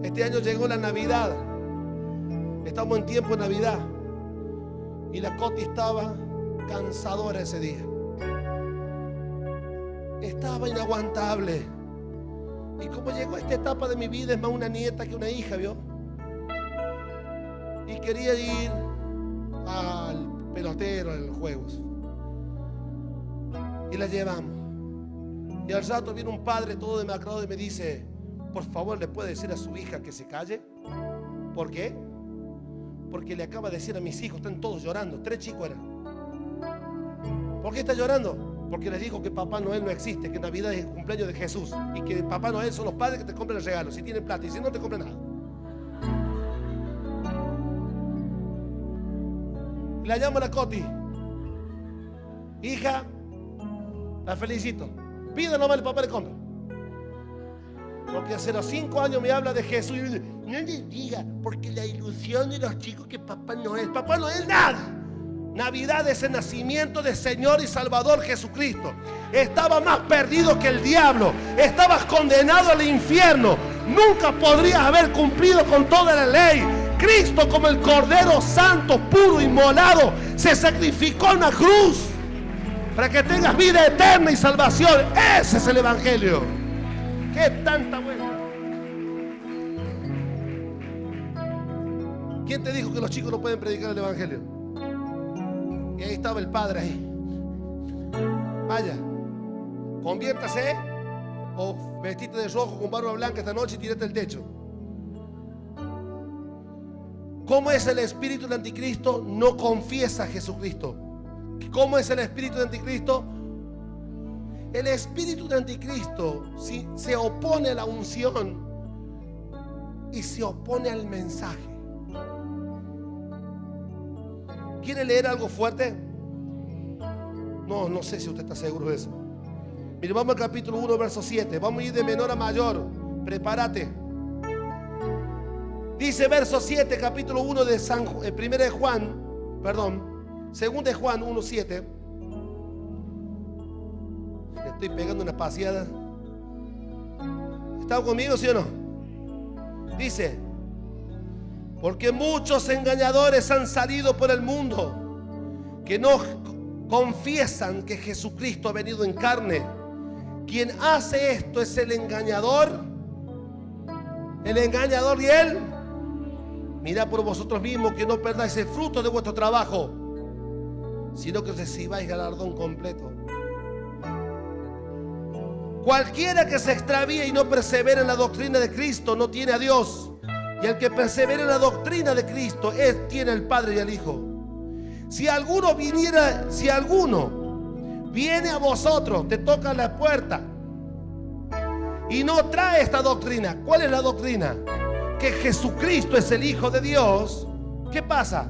Este año llegó la Navidad. Estamos en tiempo de Navidad. Y la Coti estaba cansadora ese día. Estaba inaguantable. Y como llegó a esta etapa de mi vida, es más una nieta que una hija, ¿vio? Y quería ir al pelotero, a los juegos. Y la llevamos. Y al rato viene un padre todo demacrado y me dice: por favor, ¿le puede decir a su hija que se calle? ¿Por qué? Porque le acaba de decir a mis hijos, están todos llorando, 3 chicos eran. ¿Por qué está llorando? Porque les dijo que Papá Noel no existe, que Navidad es el cumpleaños de Jesús y que Papá Noel son los padres que te compran el regalo, si tienen plata, y si no te compran nada. Y la llamo a la Coti: hija, la felicito, pide nomás, el papá le compra. Porque hace los 5 años me habla de Jesús y me dice: no les diga, porque la ilusión de los chicos que Papá Noel nada. Navidad es el nacimiento del Señor y Salvador Jesucristo. Estaba más perdido que el diablo. Estabas condenado al infierno. Nunca podrías haber cumplido con toda la ley. Cristo, como el Cordero Santo, puro, inmolado, se sacrificó en la cruz para que tengas vida eterna y salvación. Ese es el Evangelio. ¡Qué tanta vuelta! ¿Quién te dijo que los chicos no pueden predicar el Evangelio? Y ahí estaba el padre ahí. Vaya, conviértase o vestite de rojo con barba blanca esta noche y tírate al techo. ¿Cómo es el espíritu del anticristo? No confiesa a Jesucristo. ¿Cómo es el espíritu del anticristo? El espíritu del anticristo se opone a la unción y se opone al mensaje. ¿Quiere leer algo fuerte? No sé si usted está seguro de eso. Mire, vamos al capítulo 1, verso 7. Vamos a ir de menor a mayor. Prepárate. Dice verso 7, capítulo 1 de 1 de Juan, perdón, 2 de Juan 1, 7. Le estoy pegando una paseada. ¿Están conmigo, sí o no? Dice: porque muchos engañadores han salido por el mundo que confiesan que Jesucristo ha venido en carne, quien hace esto es el engañador y él. Mirad por vosotros mismos que no perdáis el fruto de vuestro trabajo, sino que recibáis galardón completo. Cualquiera que se extravíe y no persevere en la doctrina de Cristo no tiene a Dios. Y el que persevera en la doctrina de Cristo tiene al Padre y al Hijo. Si alguno viene a vosotros, te toca la puerta y no trae esta doctrina. ¿Cuál es la doctrina? Que Jesucristo es el Hijo de Dios. ¿Qué pasa?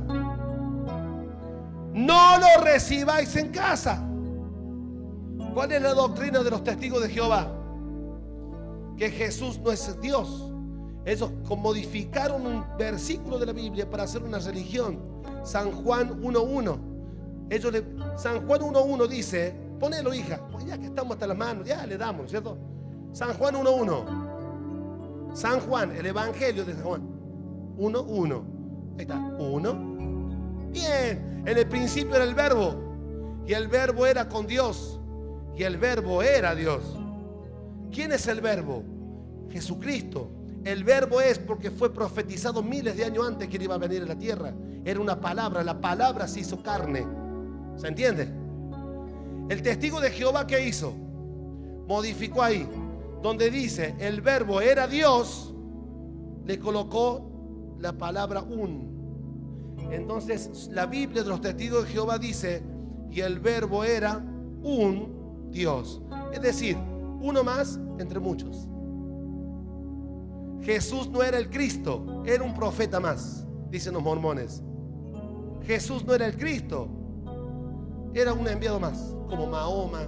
No lo recibáis en casa. ¿Cuál es la doctrina de los testigos de Jehová? Que Jesús no es Dios. Ellos modificaron un versículo de la Biblia para hacer una religión. San Juan 1:1. San Juan 1:1 dice, ponelo, hija, pues ya que estamos hasta las manos, ya le damos, ¿cierto? San Juan 1:1. San Juan, el Evangelio de San Juan 1:1. Ahí está, 1. Bien, en el principio era el Verbo, y el Verbo era con Dios, y el Verbo era Dios. ¿Quién es el Verbo? Jesucristo. El Verbo es porque fue profetizado miles de años antes que él iba a venir a la tierra. Era una palabra, la palabra se hizo carne. ¿Se entiende? El testigo de Jehová, ¿qué hizo? Modificó ahí, donde dice el Verbo era Dios, le colocó la palabra un. Entonces la Biblia de los testigos de Jehová dice, y el Verbo era un Dios. Es decir, uno más entre muchos. Jesús no era el Cristo, era un profeta más, dicen los mormones. Jesús no era el Cristo, era un enviado más, como Mahoma,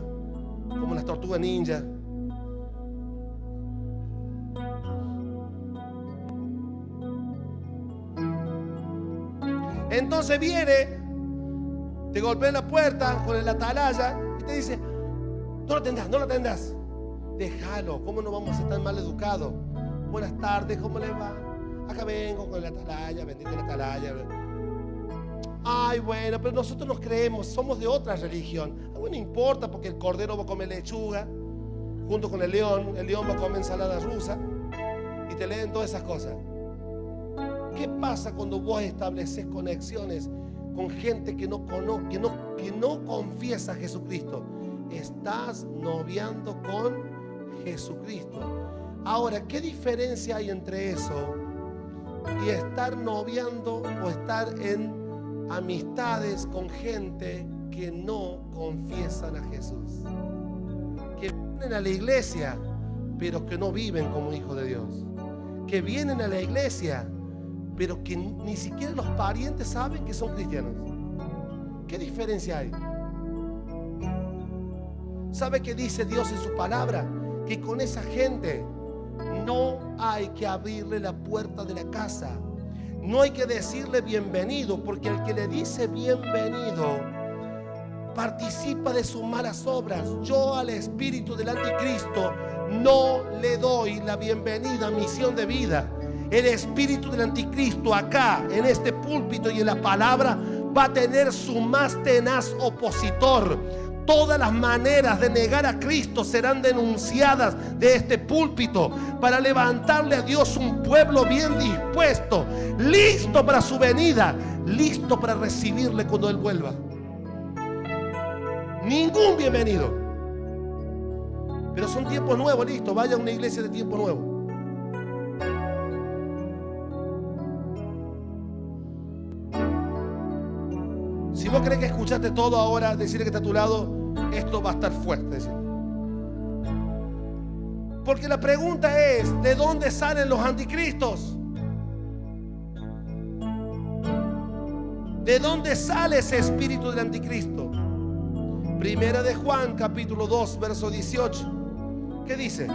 como las tortugas ninja. Entonces viene, te golpea en la puerta con el atalaya y te dice, no lo atendas, no lo atendas. Déjalo, ¿cómo no vamos a estar mal educados? Buenas tardes, ¿cómo le va? Acá vengo con la atalaya, bendita la atalaya. Ay, bueno, pero nosotros nos creemos, somos de otra religión. A mí no importa porque el cordero va a comer lechuga junto con el león va a comer ensalada rusa y te leen todas esas cosas. ¿Qué pasa cuando vos estableces conexiones con gente que no confiesa a Jesucristo? Estás noviando con Jesucristo. Ahora, ¿qué diferencia hay entre eso y estar noviando o estar en amistades con gente que no confiesan a Jesús? Que vienen a la iglesia, pero que no viven como hijos de Dios. Que vienen a la iglesia, pero que ni siquiera los parientes saben que son cristianos. ¿Qué diferencia hay? ¿Sabe qué dice Dios en su palabra? Que con esa gente no hay que abrirle la puerta de la casa. No hay que decirle bienvenido, porque el que le dice bienvenido participa de sus malas obras. Yo al espíritu del anticristo no le doy la bienvenida a Misión de Vida. El espíritu del anticristo acá, en este púlpito y en la palabra, va a tener su más tenaz opositor. Todas las maneras de negar a Cristo serán denunciadas de este púlpito para levantarle a Dios un pueblo bien dispuesto, listo para su venida, listo para recibirle cuando Él vuelva. Ningún bienvenido. Pero son tiempos nuevos, listo, vaya a una iglesia de tiempo nuevo. Si vos crees que escuchaste todo ahora, decirle que está a tu lado, esto va a estar fuerte. Decir. Porque la pregunta es, ¿de dónde salen los anticristos? ¿De dónde sale ese espíritu del anticristo? Primera de Juan, capítulo 2, verso 18. ¿Qué dice?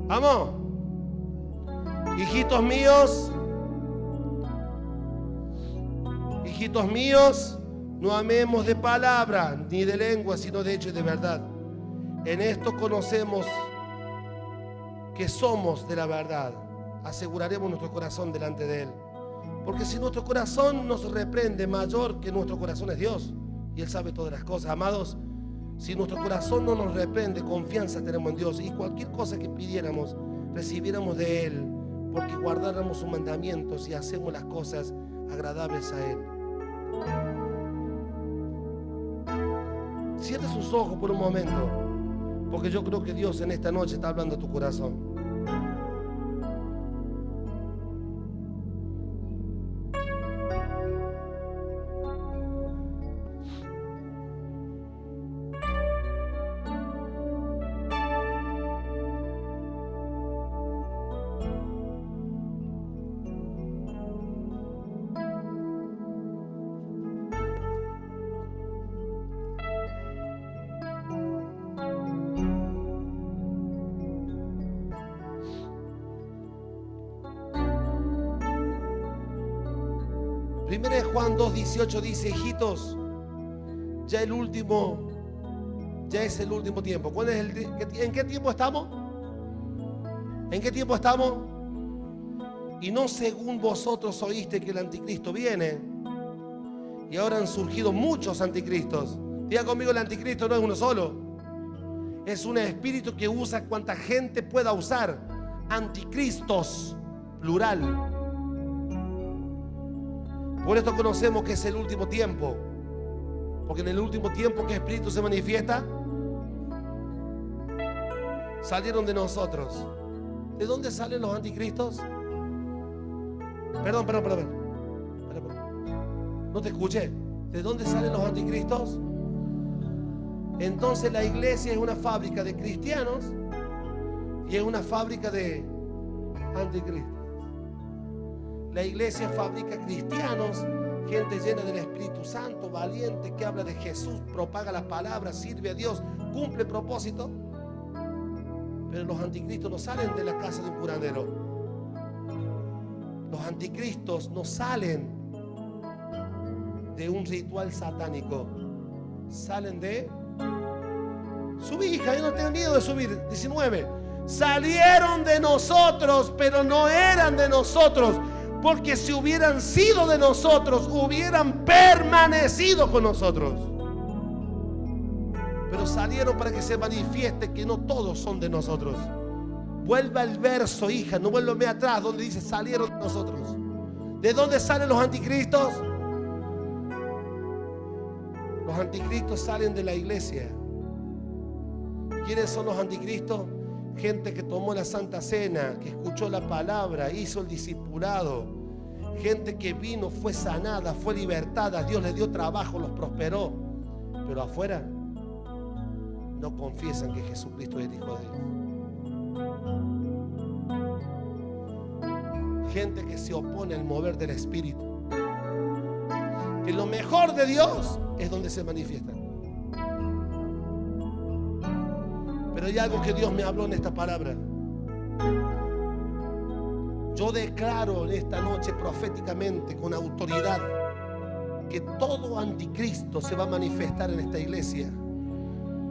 Vamos. Hijitos míos, no amemos de palabra ni de lengua, sino de hecho y de verdad. En esto conocemos que somos de la verdad. Aseguraremos nuestro corazón delante de Él. Porque si nuestro corazón nos reprende, mayor que nuestro corazón es Dios. y Él sabe todas las cosas. Amados, si nuestro corazón no nos reprende, confianza tenemos en Dios, y cualquier cosa que pidiéramos, recibiéramos de Él, porque guardáramos sus mandamientos y hacemos las cosas agradables a Él. Cierre sus ojos por un momento, porque yo creo que Dios en esta noche está hablando a tu corazón. Primera de Juan 2:18 dice: hijitos, ya es el último tiempo. ¿Cuál es ¿En qué tiempo estamos? ¿En qué tiempo estamos? Y no según vosotros oíste que el anticristo viene, y ahora han surgido muchos anticristos. Diga conmigo, el anticristo no es uno solo, es un espíritu que usa cuanta gente pueda usar. Anticristos, plural. Por esto conocemos que es el último tiempo, porque en el último tiempo, ¿qué espíritu se manifiesta? Salieron de nosotros. ¿De dónde salen los anticristos? Perdón. No te escuché. ¿De dónde salen los anticristos? Entonces la iglesia es una fábrica de cristianos y es una fábrica de anticristos. La iglesia fabrica cristianos, gente llena del Espíritu Santo, valiente, que habla de Jesús, propaga la palabra, sirve a Dios, cumple propósito. Pero los anticristos no salen de la casa de un curandero. Los anticristos no salen de un ritual satánico. Salen de subir, hija, yo no tengo miedo de subir. 19. Salieron de nosotros, pero no eran de nosotros. Porque si hubieran sido de nosotros, hubieran permanecido con nosotros. Pero salieron para que se manifieste que no todos son de nosotros. Vuelva al verso, hija, no vuelva atrás, donde dice salieron de nosotros. ¿De dónde salen los anticristos? Los anticristos salen de la iglesia. ¿Quiénes son los anticristos? Gente que tomó la Santa Cena, que escuchó la palabra, hizo el discipulado. Gente que vino, fue sanada, fue libertada, Dios les dio trabajo, los prosperó. Pero afuera no confiesan que Jesucristo es el Hijo de Dios. Gente que se opone al mover del Espíritu. Que lo mejor de Dios es donde se manifiestan. Pero hay algo que Dios me habló en esta palabra. Yo declaro en esta noche proféticamente, con autoridad, que todo anticristo se va a manifestar en esta iglesia.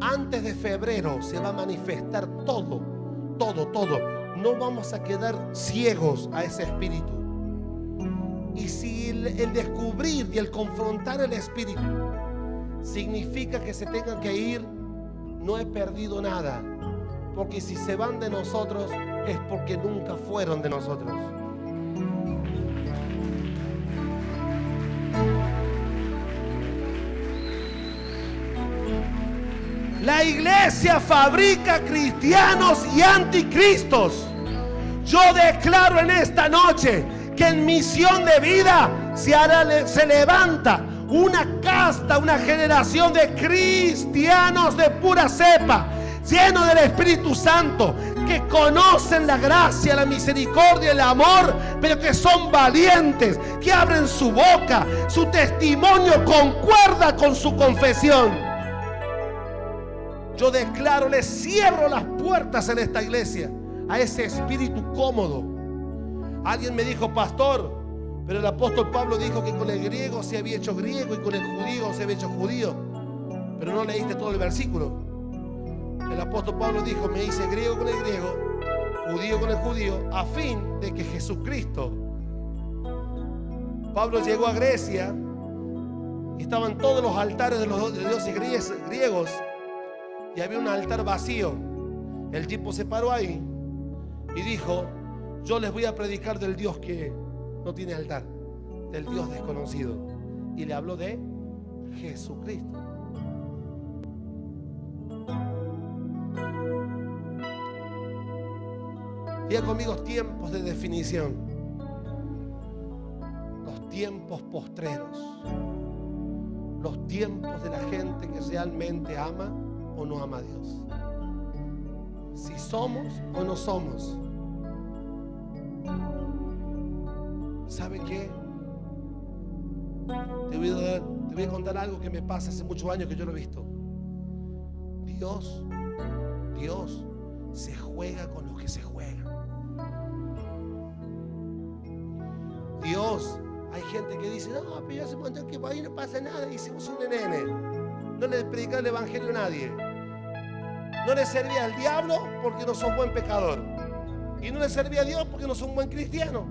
Antes de febrero se va a manifestar todo. No vamos a quedar ciegos a ese espíritu. Y si el descubrir y el confrontar el espíritu significa que se tengan que ir, no he perdido nada, porque si se van de nosotros es porque nunca fueron de nosotros. La iglesia fabrica cristianos y anticristos. Yo declaro en esta noche que en Misión de Vida se levanta una casta, una generación de cristianos de pura cepa, llenos del Espíritu Santo, que conocen la gracia, la misericordia, el amor, pero que son valientes, que abren su boca, su testimonio concuerda con su confesión. Yo declaro, le cierro las puertas en esta iglesia a ese espíritu cómodo. Alguien me dijo: pastor, pero el apóstol Pablo dijo que con el griego se había hecho griego y con el judío se había hecho judío. Pero no leíste todo el versículo. El apóstol Pablo dijo: me hice griego con el griego, judío con el judío, a fin de que Jesucristo. Pablo llegó a Grecia Y estaban todos los altares de los dioses griegos y había un altar vacío. El tipo se paró ahí y dijo: yo les voy a predicar del Dios que no tiene altar, del Dios desconocido. Y le habló de Jesucristo. Diga conmigo: tiempos de definición, los tiempos postreros, los tiempos de la gente que realmente ama o no ama a Dios, si somos o no somos. ¿Sabe qué? Te voy a contar algo que me pasa hace muchos años que yo lo he visto. Dios se juega con los que se juegan. Dios, hay gente que dice: no, pero yo hace un montón que por ahí no pasa nada. Y si vos sos un nene, no le predicás el evangelio a nadie, no le servía al diablo porque no sos buen pecador, y no le servía a Dios porque no sos un buen cristiano.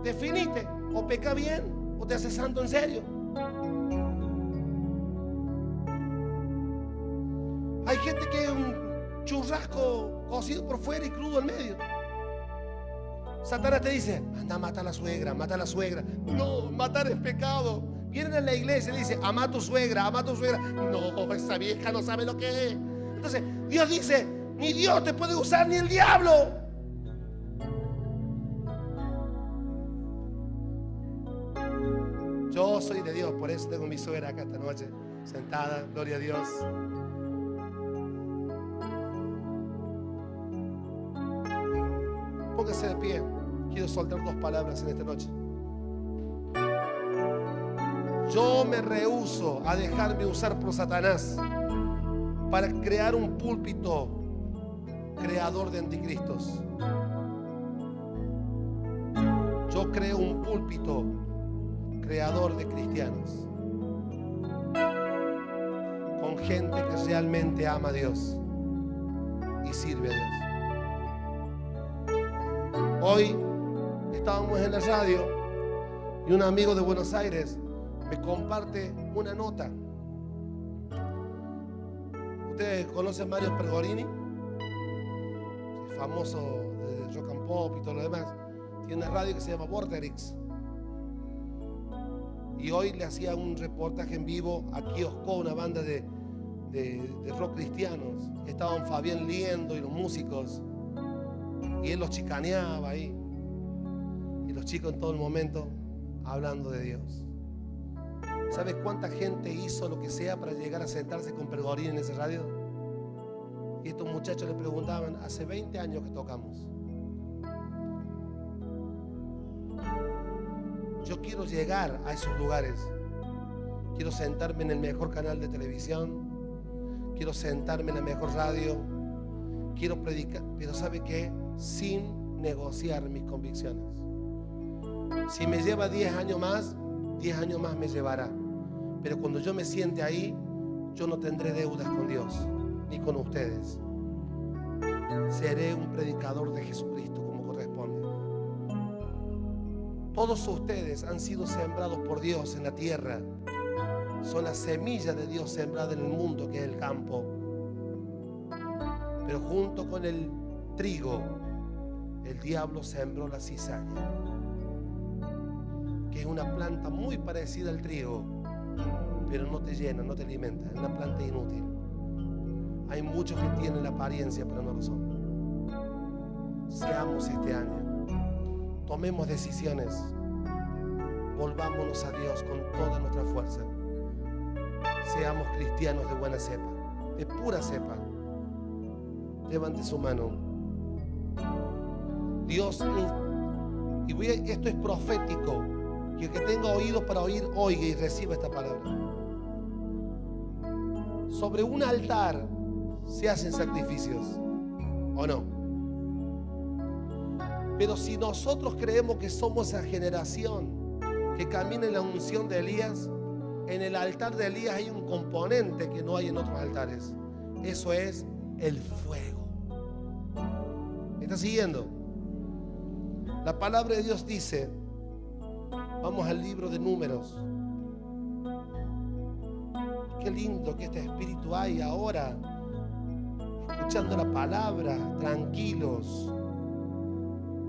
Definite: o peca bien o te haces santo en serio. Hay gente que es un churrasco cocido por fuera y crudo en medio. Satanás te dice: anda, mata a la suegra, mata a la suegra. No, matar es pecado. Vienen a la iglesia y dicen: ama a tu suegra, ama a tu suegra. No, esa vieja no sabe lo que es. Entonces Dios dice: ni Dios te puede usar, ni el diablo. Yo soy de Dios, por eso tengo mi suegra acá esta noche, sentada, gloria a Dios. Póngase de pie, quiero soltar dos palabras en esta noche. Yo me rehúso a dejarme usar por Satanás para crear un púlpito creador de anticristos. Yo creo un púlpito creador de cristianos, con gente que realmente ama a Dios y sirve a Dios. Hoy estábamos en la radio y un amigo de Buenos Aires me comparte una nota. ¿Ustedes conocen a Mario Pergolini? Famoso de rock and pop y todo lo demás. Tiene una radio que se llama Vorterix. Y hoy le hacía un reportaje en vivo a Kiosco, una banda de rock cristianos. Estaban Fabián Liendo y los músicos. Y él los chicaneaba ahí. Y los chicos en todo el momento hablando de Dios. ¿Sabes cuánta gente hizo lo que sea para llegar a sentarse con Pergolini en ese radio? Y estos muchachos le preguntaban: hace 20 años que tocamos. Yo quiero llegar a esos lugares. Quiero sentarme en el mejor canal de televisión. Quiero sentarme en la mejor radio. Quiero predicar. Pero ¿sabe qué? Sin negociar mis convicciones. Si me lleva 10 años más, 10 años más me llevará. Pero cuando yo me siente ahí, yo no tendré deudas con Dios, ni con ustedes. Seré un predicador de Jesucristo como corresponde. Todos ustedes han sido sembrados por Dios en la tierra. Son la semilla de Dios sembrada en el mundo, que es el campo. Pero junto con el trigo, el diablo sembró la cizaña, que es una planta muy parecida al trigo, pero no te llena, no te alimenta. Es una planta inútil. Hay muchos que tienen la apariencia, pero no lo son. Seamos este año, tomemos decisiones, volvámonos a Dios con toda nuestra fuerza. Seamos cristianos de buena cepa, de pura cepa. Levante su mano. Dios, esto es profético, que el que tenga oídos para oír, oiga y reciba esta palabra. Sobre un altar se hacen sacrificios, ¿o no? Pero si nosotros creemos que somos esa generación que camina en la unción de Elías, en el altar de Elías hay un componente que no hay en otros altares. Eso es el fuego. ¿Me está siguiendo? La palabra de Dios dice Vamos al libro de Números. Qué lindo que este espíritu hay ahora, escuchando la palabra, tranquilos.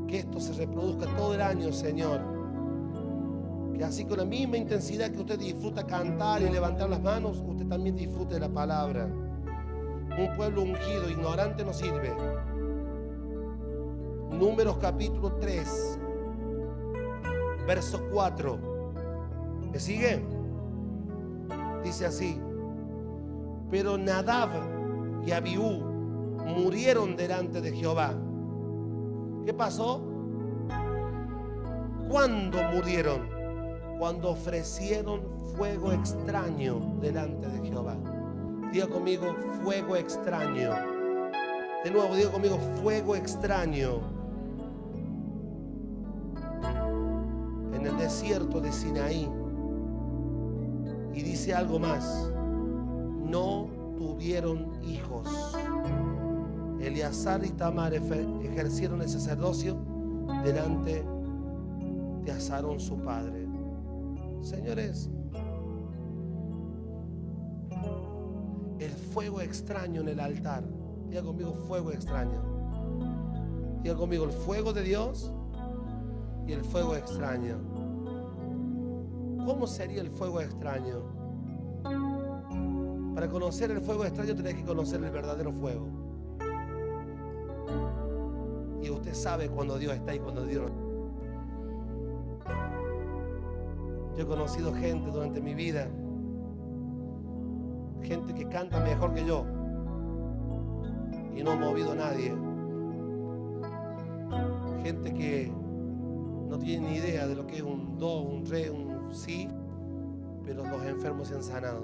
Que esto se reproduzca todo el año, Señor. Que así con la misma intensidad que usted disfruta cantar y levantar las manos, usted también disfrute de la palabra. Un pueblo ungido, ignorante no sirve. Números capítulo 3, verso 4. ¿Me sigue? Dice así: pero Nadab y Abiú murieron delante de Jehová. ¿Qué pasó? ¿Cuándo murieron? Cuando ofrecieron fuego extraño delante de Jehová. Diga conmigo, fuego extraño. De nuevo, diga conmigo, fuego extraño. En el desierto de Sinaí. Y dice algo más: no tuvieron hijos. Eleazar y Tamar ejercieron el sacerdocio delante de Azarón su padre. Señores, el fuego extraño en el altar. Diga conmigo, fuego extraño. Diga conmigo, el fuego de Dios y el fuego extraño. ¿Cómo sería el fuego extraño? Para conocer el fuego extraño tenés que conocer el verdadero fuego. Y usted sabe cuando Dios está y cuando Dios no. Yo he conocido gente durante mi vida, gente que canta mejor que yo y no ha movido a nadie. Gente que no tiene ni idea de lo que es un do, un re, un si, pero los enfermos se han sanado.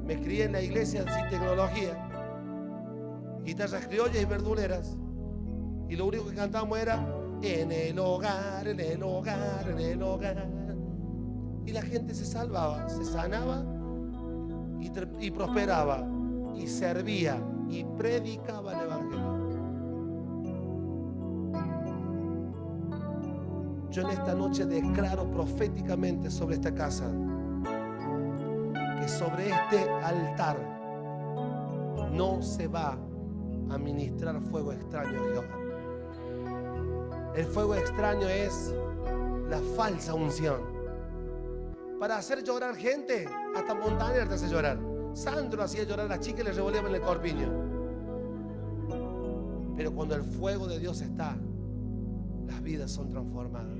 Me crié en la iglesia sin tecnología, guitarras criollas y verduleras, y lo único que cantábamos era en el hogar, en el hogar, en el hogar. Y la gente se salvaba, se sanaba y prosperaba y servía y predicaba el evangelio. Yo en esta noche declaro proféticamente sobre esta casa que sobre este altar no se va a ministrar fuego extraño a Jehová. El fuego extraño es la falsa unción. Para hacer llorar gente, hasta Montaner te hace llorar. Sandro hacía llorar a la chica y le revolvían en el corpiño. Pero cuando el fuego de Dios está, las vidas son transformadas.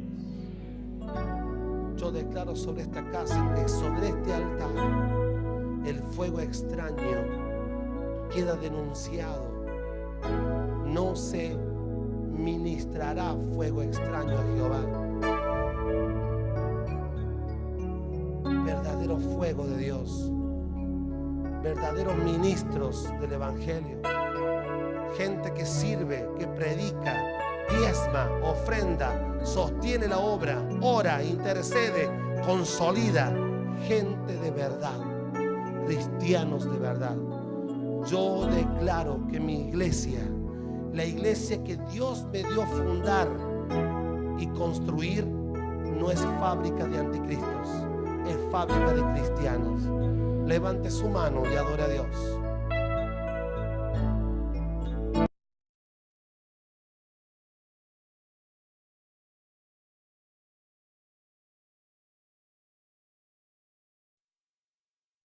Yo declaro sobre esta casa que sobre este altar el fuego extraño queda denunciado. No se ministrará fuego extraño a Jehová. Verdadero fuego de Dios, verdaderos ministros del evangelio, gente que sirve, que predica, diezma, ofrenda, sostiene la obra, ora, intercede, consolida. Gente de verdad, cristianos de verdad. Yo declaro que mi iglesia, la iglesia que Dios me dio fundar y construir, no es fábrica de anticristos, es fábrica de cristianos. Levante su mano y adore a Dios.